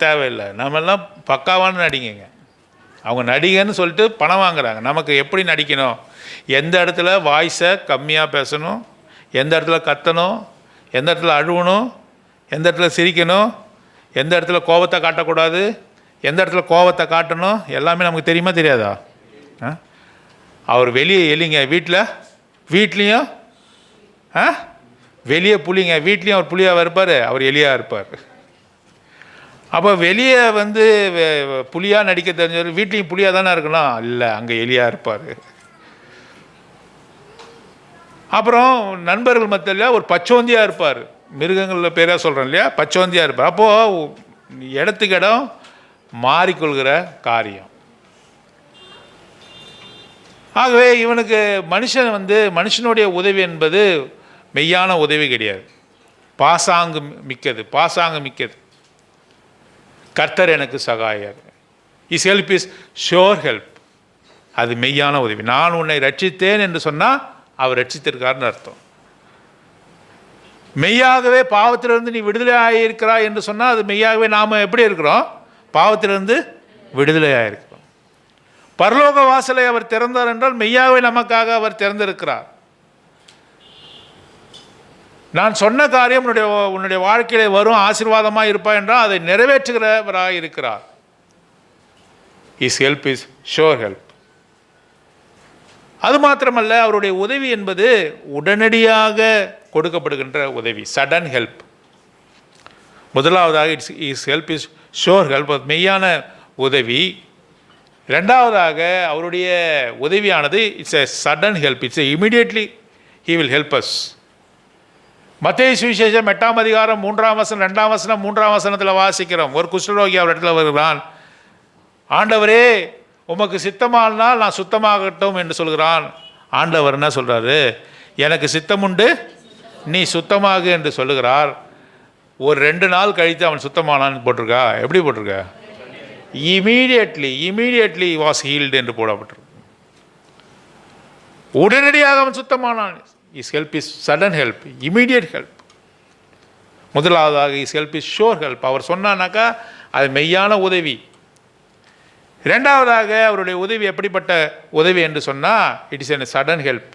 தேவையில்லை. நம்மெல்லாம் பக்காவான நடிகைங்க. அவங்க நடிகன்னு சொல்லிட்டு பணம் வாங்குறாங்க. நமக்கு எப்படி நடிக்கணும், எந்த இடத்துல வாய்ஸை கம்மியாக பேசணும், எந்த இடத்துல கத்தணும், எந்த இடத்துல அழுவணும், எந்த இடத்துல சிரிக்கணும், எந்த இடத்துல கோபத்தை காட்டக்கூடாது, எந்த இடத்துல கோபத்தை காட்டணும், எல்லாமே நமக்கு தெரியுமா தெரியாதா? அவர் வெளியே எலிங்க, வீட்லேயும் வெளியே புலிங்க, வீட்லேயும் அவர் புலியாக இருப்பார், அவர் எலியாக இருப்பார். அப்போ வெளியே புலியாக நடிக்க தெரிஞ்சவர் வீட்லேயும் புலியாக தானே இருக்கணும்? இல்லை, அங்கே எலியாக இருப்பார். அப்புறம் நண்பர்கள் மத்தியில் ஒரு பச்சோந்தியாக இருப்பார். மிருகங்களில் பேராக சொல்கிறேன் இல்லையா, பச்சோந்தியாக இருப்பார். அப்போது இடத்துக்கு இடம் மாறிக்கொள்கிற காரியம். ஆகவே இவனுக்கு மனுஷனுடைய உதவி என்பது மெய்யான உதவி கிடையாது, பாசாங்கு மிக்கது. கர்த்தர் எனக்கு சகாயர். His help is sure help. அது மெய்யான உதவி. நான் உன்னை ரட்சித்தேன் என்று சொன்னால் அவர் ரட்சித்திருக்காருன்னு அர்த்தம். மெய்யாகவே பாவத்திலிருந்து நீ விடுதலை ஆகியிருக்கிறாய் என்று சொன்னால் அது மெய்யாகவே நாம் எப்படி இருக்கிறோம்? பாவத்திலிருந்து விடுதலை ஆகியிருக்கிறோம். பரலோக வாசலை அவர் திறந்தார் என்றால் மெய்யாகவே நமக்காக அவர் திறந்திருக்கிறார். நான் சொன்ன காரியம் உன்னுடைய வாழ்க்கையிலே வரும், ஆசீர்வாதமாக இருப்பாய் என்றால் அதை நிறைவேற்றுகிறவராக இருக்கிறார். His help is sure help. அது மாத்திரமல்ல, அவருடைய உதவி என்பது உடனடியாக கொடுக்கப்படுகின்ற உதவி, சடன் ஹெல்ப். முதலாவதாக his help is sure help, மெய்யான உதவி. ரெண்டாவதாக அவருடைய உதவியானது it's a sudden help, it's immediately he will help us. மத்தேயு சுவிசேஷம் 8ஆம் அதிகாரம் 3ஆம் வசனம் 2ஆம் வசனம் 3ஆம் வசனத்தில் வாசிக்கிறோம். ஒரு குஷ்டரோகி அவர் இடத்துல வருகிறான். ஆண்டவரே, உமக்கு சித்தமானால் நான் சுத்தமாகட்டும் என்று சொல்கிறான். ஆண்டவர் என்ன சொல்கிறாரு? எனக்கு சித்தம் உண்டு, நீ சுத்தமாகு என்று சொல்லுகிறார். ஒரு 2 நாள் கழித்து அவன் சுத்தமானான்னு போட்டிருக்கா? எப்படி போட்டிருக்கா? இமீடியட்லி வாஸ் ஹீல்டு என்று போடப்பட்டிருக்கு. உடனடியாக அவன் சுத்தமானான். His help is sudden help, immediate help. முதலாவதாக his help is sure help. அவர் சொன்னானாக்கா அது மெய்யான உதவி. இரண்டாவதாக அவருடைய உதவி எப்படிப்பட்ட உதவி என்று சொன்னால் இட்ஸ் எ சடன் ஹெல்ப்.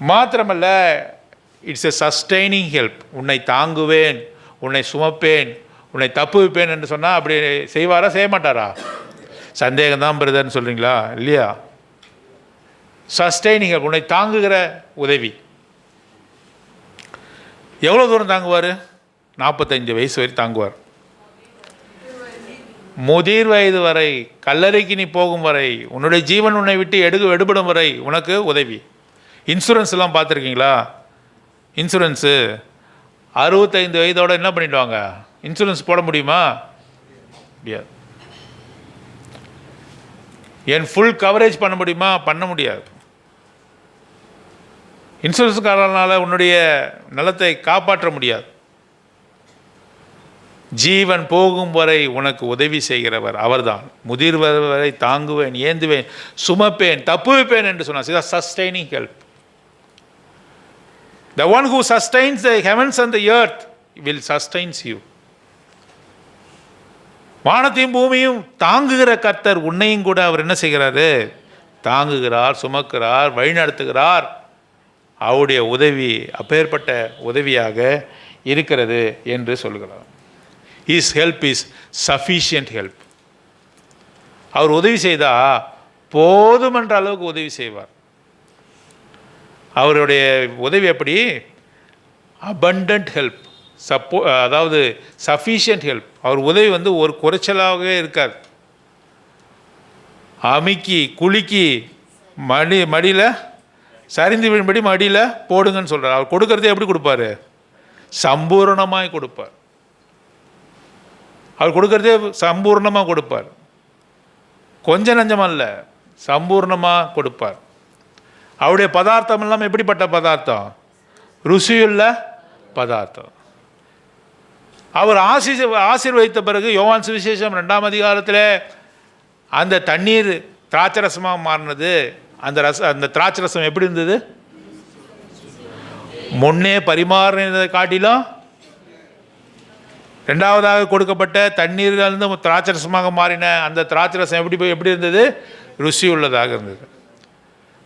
மாத்திரமல்ல, இட்ஸ் எ சஸ்டெய்னிங் ஹெல்ப். உன்னை தாங்குவேன், உன்னை சுமப்பேன், உன்னை தப்புவிப்பேன் என்று சொன்னால் அப்படி செய்வாரா செய்ய மாட்டாரா? சந்தேகம்தான் பிரதர்ன்னு சொல்கிறீங்களா? இல்லையா? சஸ்டெய்னிங் ஹெல்ப், உன்னை தாங்குகிற உதவி. எவ்வளோ தூரம் தாங்குவார்? 45 வயசு வரை தாங்குவார். முதிர் வயது வரை, கல்லறைக்கு நீ போகும் வரை, உன்னுடைய ஜீவன் உன்னை விட்டு எடுபடும் வரை உனக்கு உதவி. இன்சூரன்ஸ்லாம் பார்த்துருக்கீங்களா? இன்சூரன்ஸு 65 வயதோடு என்ன பண்ணிவிடுவாங்க? இன்சூரன்ஸ் போட முடியுமா? முடியாது. என் ஃபுல் கவரேஜ் பண்ண முடியுமா? பண்ண முடியாது. இன்சூரன்ஸ்காரனால் உன்னுடைய நலத்தை காப்பாற்ற முடியாது. ஜீவன் போகும் வரை உனக்கு உதவி செய்கிறவர் அவர்தான். முதிர் வரை தாங்குவேன், ஏந்துவேன், சுமப்பேன், தப்புவிப்பேன் என்று சொன்னார். Sustaining help. The one who sustains the heavens and the earth will sustains you. வானத்தையும் பூமியும் தாங்குகிற கர்த்தர் உன்னையும் கூட அவர் என்ன செய்கிறாரு? தாங்குகிறார், சுமக்கிறார், வழிநடத்துகிறார். அவருடைய உதவி அப்பேற்பட்ட உதவியாக இருக்கிறது என்று சொல்கிறார். His help is sufficient help. அவர் உதவி செய்தால் போதுமென்ற அளவுக்கு உதவி செய்வார். அவருடைய உதவி எப்படி? abundant help, அதாவது sufficient help. அவர் உதவி ஒரு குறைச்சலாகவே இருக்காது. அமுக்கி குலுக்கி மடியில் சரிந்து விழும்படி மடியில் போடுங்கன்னு சொல்கிறார். அவர் கொடுக்கறதே எப்படி கொடுப்பார்? சம்பூர்ணமாய் கொடுப்பார். அவர் கொடுக்கறதே சம்பூர்ணமாக கொடுப்பார். கொஞ்சம் நஞ்சம் அல்ல, சம்பூர்ணமாக கொடுப்பார். அவருடைய பதார்த்தம் எல்லாம் எப்படிப்பட்ட பதார்த்தம்? ருசியுள்ள பதார்த்தம். அவர் ஆசீர்வதித்த பிறகு யோவான் சுவிசேஷம் 2ஆம் அதிகாரத்தில் அந்த தண்ணீர் திராட்சரசமாக மாறினது. அந்த திராட்சரசம் எப்படி இருந்தது? முன்னே பரிமாறினதை காட்டிலும் ரெண்டாவதாக கொடுக்கப்பட்ட தண்ணீரிலிருந்து திராட்சரசமாக மாறின அந்த திராட்சரசம் எப்படி இருந்தது? ருசி உள்ளதாக இருந்தது.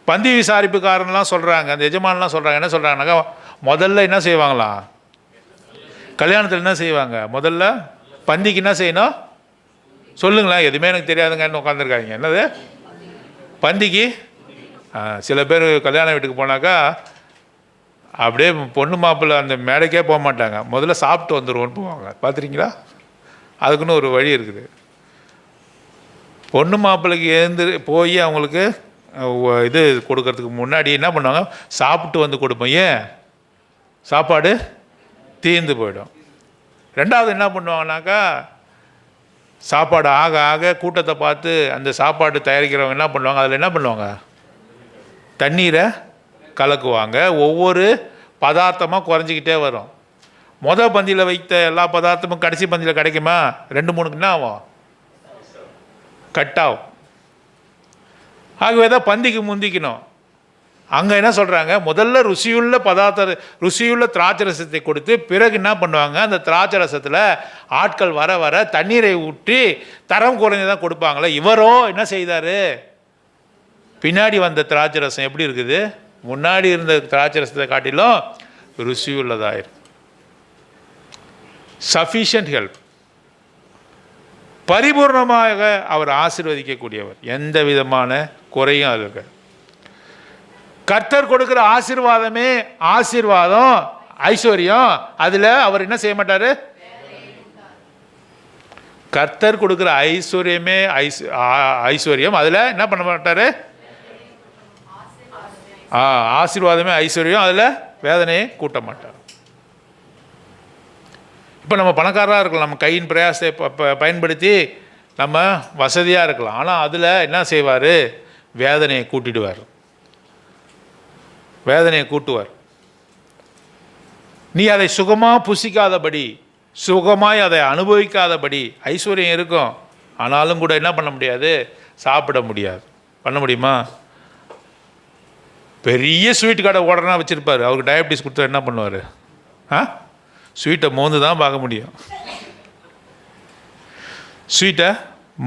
பந்தி விசாரிப்புக்காரன்லாம் சொல்கிறாங்க, அந்த எஜமானெலாம் சொல்கிறாங்க, என்ன சொல்கிறாங்கனாக்கா, முதல்ல என்ன செய்வாங்களாம்? கல்யாணத்தில் என்ன செய்வாங்க? முதல்ல பந்திக்கு என்ன செய்யணும் சொல்லுங்களேன். எதுவுமே எனக்கு தெரியாதுங்கன்னு உட்காந்துருக்காங்க. என்னது பந்திக்கு? சில பேர் கல்யாண வீட்டுக்கு போனாக்கா அப்படியே பொண்ணு மாப்பிள்ளை அந்த மேடைக்கே போக மாட்டாங்க, முதல்ல சாப்பிட்டு வந்துடுவோன்னு போவாங்க. பார்த்துருக்கீங்களா? அதுக்குன்னு ஒரு வழி இருக்குது. பொண்ணு மாப்பிள்ளைக்கு எழுந்து போய் அவங்களுக்கு இது கொடுக்கறதுக்கு முன்னாடி என்ன பண்ணுவாங்க? சாப்பிட்டு வந்து கொடுப்போம். ஏன்? சாப்பாடு தீர்ந்து போயிடும். ரெண்டாவது என்ன பண்ணுவாங்கனாக்கா, சாப்பாடு ஆக ஆக கூட்டத்தை பார்த்து அந்த சாப்பாடு தயாரிக்கிறவங்க என்ன பண்ணுவாங்க? அதில் என்ன பண்ணுவாங்க? தண்ணீரை கலக்குவாங்க. ஒவ்வொரு பதார்த்தமாக குறைஞ்சிக்கிட்டே வரும். மொதல் பந்தியில் வைத்த எல்லா பதார்த்தமும் கடைசி பந்தியில் கிடைக்குமா? 2-3 என்ன ஆகும்? கட்டாகும். ஆகவே தான் பந்திக்கு முந்திக்கணும். அங்கே என்ன சொல்கிறாங்க? முதல்ல ருசியுள்ள திராட்சரசத்தை கொடுத்து பிறகு என்ன பண்ணுவாங்க? அந்த திராட்சரசத்தில் ஆட்கள் வர வர தண்ணீரை ஊற்றி தரம் குறைஞ்சதான் கொடுப்பாங்களே. இவரோ என்ன செய்தார்? பின்னாடி வந்த திராட்சரசம் எப்படி இருக்குது? முன்னாடி இருந்த திராட்சரசத்தை காட்டிலும் ருசியுள்ளதாயிருக்கு. Sufficient help. பரிபூர்ணமாக அவர் ஆசீர்வதிக்கக்கூடியவர், எந்த விதமான குறையும் அது இருக்க. கர்த்தர் கொடுக்குற ஆசீர்வாதமே ஆசீர்வாதம், ஐஸ்வர்யம். அதில் அவர் என்ன செய்ய மாட்டார்? கர்த்தர் கொடுக்குற ஐஸ்வர்யமே ஐஸ்வர்யம், அதில் என்ன பண்ண மாட்டார்? ஆசீர்வாதமே ஐஸ்வர்யம், அதில் வேதனையை கூட்ட மாட்டார். இப்போ நம்ம பணக்காரராக இருக்கலாம், நம்ம கையின் பிரயாசத்தை பயன்படுத்தி நம்ம வசதியாக இருக்கலாம். ஆனால் அதில் என்ன செய்வார்? வேதனையை கூட்டிடுவார், வேதனையை கூட்டுவார். நீ அதை சுகமாக புசிக்காதபடி, சுகமாய் அதை அனுபவிக்காதபடி, ஐஸ்வர்யம் இருக்கும் ஆனாலும் கூட என்ன பண்ண முடியாது? சாப்பிட முடியாது. பண்ண முடியுமா? பெரிய ஸ்வீட் கடை ஓடனா வச்சுருப்பார், அவருக்கு டயபிட்டிஸ் கொடுத்தா என்ன பண்ணுவார்? ஸ்வீட்டை மோந்து தான் பார்க்க முடியும், ஸ்வீட்டை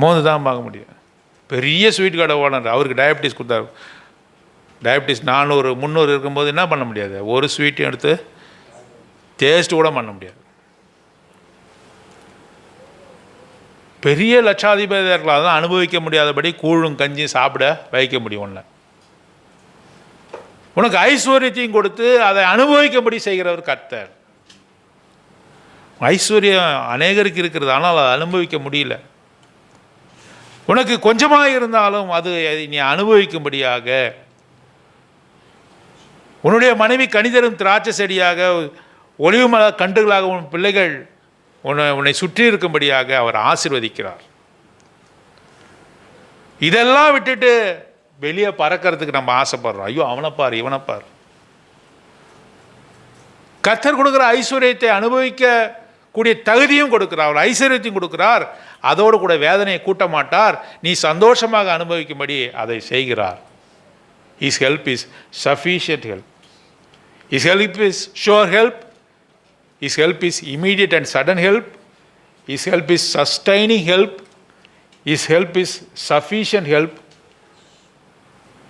மோந்து தான் பார்க்க முடியும். பெரிய ஸ்வீட் கடை ஓனர், அவருக்கு டயபிட்டிஸ் கொடுத்தாரு. டயபிட்டிஸ் 400-300 இருக்கும்போது என்ன பண்ண முடியாது? ஒரு ஸ்வீட்டையும் எடுத்து டேஸ்ட் கூட பண்ண முடியாது. பெரிய லட்சாதிபதியாக இருக்கலாம், அதெல்லாம் அனுபவிக்க முடியாதபடி கூழும் கஞ்சியும் சாப்பிட வைக்க முடியும். ஒன்று உனக்கு ஐஸ்வர்யத்தையும் கொடுத்து அதை அனுபவிக்கும்படி செய்கிறவர் கர்த்தர். ஐஸ்வர்யம் அநேகருக்கு இருக்கிறது, ஆனால் அதை அனுபவிக்க முடியல. உனக்கு கொஞ்சமாக இருந்தாலும் அது நீ அனுபவிக்கும்படியாக, உன்னுடைய மனைவி கனிதரும் திராட்சை செடியாக, ஒலிவு மர கன்றுகளாக உன் பிள்ளைகள் உன்னை சுற்றி இருக்கும்படியாக அவர் ஆசீர்வதிக்கிறார். இதெல்லாம் விட்டுட்டு வெளியே பறக்கிறதுக்கு நம்ம ஆசைப்படுறோம். ஐயோ அவனைப்பார் இவனைப்பார். கர்த்தர் கொடுக்குற ஐஸ்வர்யத்தை அனுபவிக்க கூடிய தகுதியும் கொடுக்கிறார், அவர் ஐஸ்வர்யத்தையும் கொடுக்கிறார். அதோடு கூட வேதனையை கூட்ட மாட்டார். நீ சந்தோஷமாக அனுபவிக்கும்படி அதை செய்கிறார். His help is sufficient help. His help is sure help. His help is immediate and sudden help. His help is sustaining help. His help is sufficient help.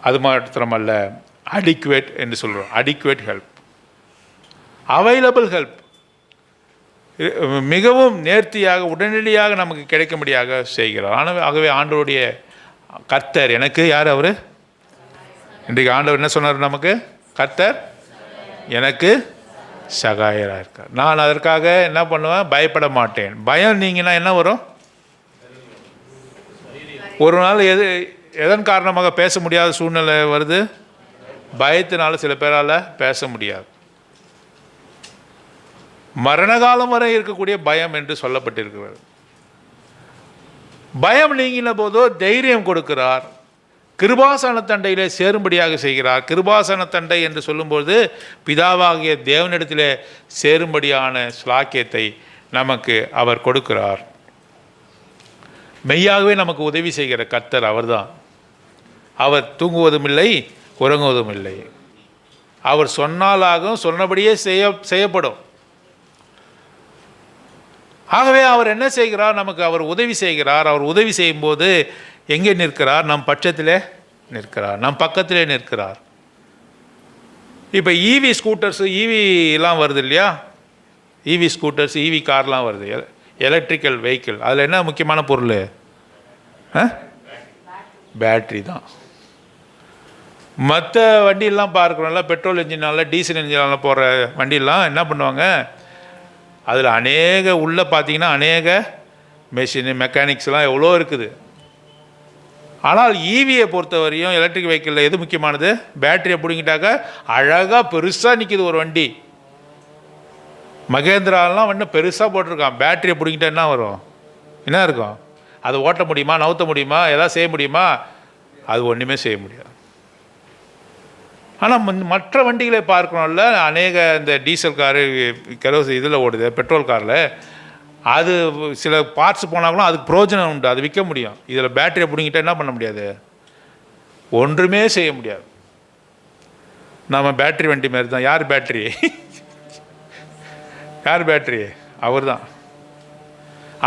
அது மாத்திரமல்ல, adequate என்று சொல்கிறோம். adequate help, available help, மிகவும் நேர்த்தியாக உடனடியாக நமக்கு கிடைக்கும்படியாக செய்கிறார். ஆகவே ஆண்டவருடைய கர்த்தர் எனக்கு யார்? அவர் இன்றைக்கு ஆண்டவர் என்ன சொன்னார் நமக்கு? கர்த்தர் எனக்கு சகாயராக இருக்கார். நான் அதற்காக என்ன பண்ணுவேன்? பயப்பட மாட்டேன். பயம் நீங்கன்னா என்ன வரும்? ஒரு நாள் எதன் காரணமாக பேச முடியாத சூழ்நிலை வருது? பயத்தினால சில பேரால் பேச முடியாது. மரணகாலம் வரை இருக்கக்கூடிய பயம் என்று சொல்லப்பட்டிருக்கிறது. பயம் நீங்கின போதோ தைரியம் கொடுக்கிறார். கிருபாசன தண்டையிலே சேரும்படியாக செய்கிறார். கிருபாசன தண்டை என்று சொல்லும்போது பிதாவாகிய தேவனிடத்திலே சேரும்படியான ஸ்லாக்கியத்தை நமக்கு அவர் கொடுக்கிறார். மெய்யாகவே நமக்கு உதவி செய்கிற கர்த்தர் அவர்தான். அவர் தூங்குவதும் இல்லை, உறங்குவதும் இல்லை. அவர் சொன்னாலாகும், சொன்னபடியே செய்யப்படும். ஆகவே அவர் என்ன செய்கிறார்? நமக்கு அவர் உதவி செய்கிறார். அவர் உதவி செய்யும்போது எங்கே நிற்கிறார்? நம் பட்சத்திலே நிற்கிறார், நம் பக்கத்திலே நிற்கிறார். இப்போ ஈவி ஸ்கூட்டர்ஸ், ஈவிலாம் வருது இல்லையா? ஈவி ஸ்கூட்டர்ஸ், ஈவி கார்லாம் வருது, எலக்ட்ரிக்கல் வெஹிக்கிள். அதில் என்ன முக்கியமான பொருள்? பேட்ரி தான். மற்ற வண்டியெல்லாம் பார்க்குறோம்ல, பெட்ரோல் இன்ஜினால், டீசல் இன்ஜினால் போகிற வண்டியெல்லாம் என்ன பண்ணுவாங்க? அதில் உள்ளே பார்த்தீங்கன்னா அநேக மெஷினு, மெக்கானிக்ஸ்லாம் எவ்வளோ இருக்குது. ஆனால் ஈவியை பொறுத்தவரையும் எலக்ட்ரிக் வெஹிக்கிளில் எது முக்கியமானது? பேட்டரியை பிடிங்கிட்டாக்க அழகாக பெருசாக நிற்கிது ஒரு வண்டி. மகேந்திராலாம் வந்து பெருசாக போட்டிருக்கான். பேட்டரியை பிடிங்கிட்டா என்ன வரும்? என்ன இருக்கும்? அதை ஓட்ட முடியுமா? நவுத்த முடியுமா? எதாவது செய்ய முடியுமா? அது ஒன்றுமே செய்ய முடியாது. ஆனால் மற்ற வண்டிகளை பார்க்கணும்ல, அநேக இந்த டீசல் காரு, இதில் ஓடுது, பெட்ரோல் காரில், அது சில பார்ட்ஸ் போனாலும் அதுக்கு பிரயோஜனம் உண்டு, அது விற்க முடியும். இதில் பேட்டரியை பிடிங்கிட்டா என்ன பண்ண முடியாது? ஒன்றுமே செய்ய முடியாது. நம்ம பேட்டரி வண்டி மாதிரி தான். யார் பேட்டரி? யார் பேட்டரி? அவர் தான்.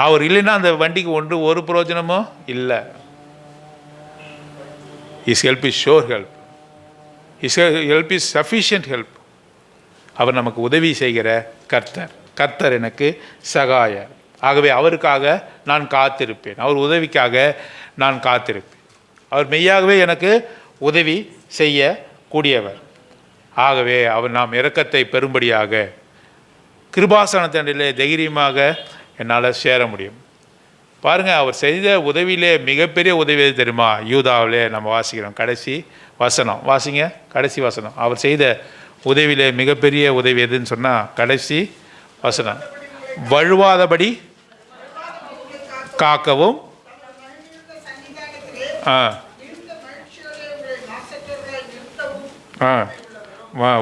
அவர் இல்லைன்னா அந்த வண்டிக்கு ஒரு பிரயோஜனமும் இல்லை. His help is sure help. His help is sufficient help. அவர் நமக்கு உதவி செய்கிற கர்த்தர். கர்த்தர் எனக்கு சகாயர். ஆகவே அவருக்காக நான் காத்திருப்பேன். அவர் உதவிக்காக நான் காத்திருப்பேன். அவர் மெய்யாகவே எனக்கு உதவி செய்யக்கூடியவர். ஆகவே அவர் நாம் இரக்கத்தை பெறும்படியாக கிருபாசனத்திலே தைரியமாக என்னால் சேர முடியும். பாருங்கள், அவர் செய்த உதவியிலே மிகப்பெரிய உதவி எது தெரியுமா? யூதாவிலே நம்ம வாசிக்கிறோம், கடைசி வசனம் வாசிங்க, கடைசி வசனம். அவர் செய்த உதவியிலே மிகப்பெரிய உதவி எதுன்னு சொன்னால் கடைசி வசனம். வழுவாதபடி காக்கவும்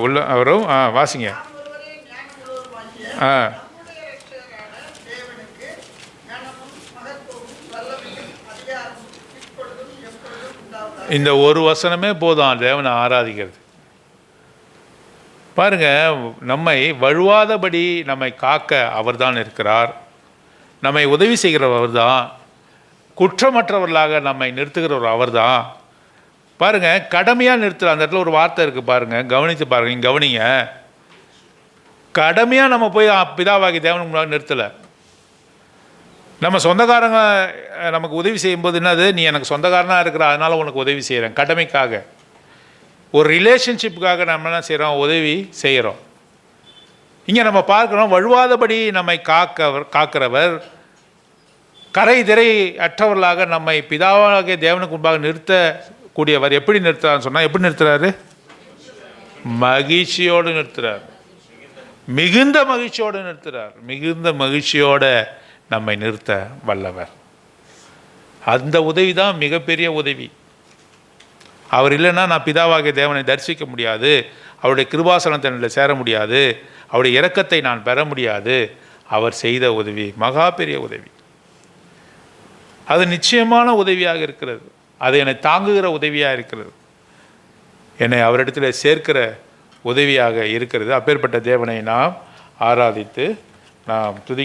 உள்ள அவரும் வாசிங்க. இந்த ஒரு வசனமே போதும் தேவனை ஆராதிக்கிறது. பாருங்க, நம்மை வழுவாதபடி நம்மை காக்க அவர் தான் இருக்கிறார். நம்மை உதவி செய்கிறவர் அவர் தான். குற்றமற்றவர்களாக நம்மை நிறுத்துகிறவர் அவர் தான். பாருங்க, கடமையாக நிறுத்துகிற அந்த இடத்துல ஒரு வார்த்தை இருக்குது பாருங்க, கவனித்து பாருங்க, இங்கே கவனிங்க. கடமையாக நம்ம போய் பிதாவாகி தேவனுக்கு முன்னாடி நிறுத்தலை. நம்ம சொந்தக்காரங்க நமக்கு உதவி செய்யும்போது என்னது? நீ எனக்கு சொந்தக்காரனாக இருக்கிற, அதனால் உனக்கு உதவி செய்கிறேன். கடமைக்காக, ஒரு ரிலேஷன்ஷிப்புக்காக நம்ம என்ன செய்கிறோம்? உதவி செய்கிறோம். இங்கே நம்ம பார்க்குறோம், வழுவாதபடி நம்மை காக்கிறவர், கரை திரை அற்றவர்களாக நம்மை பிதாவாகிய தேவனுக்கு முன்பாக நிறுத்தக்கூடியவர். எப்படி நிறுத்துறான்னு சொன்னால், எப்படி நிறுத்துறாரு? மகிழ்ச்சியோடு நிறுத்துறார். மிகுந்த மகிழ்ச்சியோடு நிறுத்துறார். மிகுந்த மகிழ்ச்சியோடு நம்மை நிறுத்த வல்லவர். அந்த உதவி தான் மிகப்பெரிய உதவி. அவர் இல்லைன்னா நான் பிதாவாகிய தேவனை தரிசிக்க முடியாது, அவருடைய கிருபாசனத்தில் சேர முடியாது, அவருடைய இரக்கத்தை நான் பெற முடியாது. அவர் செய்த உதவி மகா பெரிய உதவி. அது நிச்சயமான உதவியாக இருக்கிறது. அது என்னை தாங்குகிற உதவியாக இருக்கிறது. என்னை அவரிடத்தில் சேர்க்கிற உதவியாக இருக்கிறது. அப்பேற்பட்ட தேவனை நாம் ஆராதித்து நாம் துதி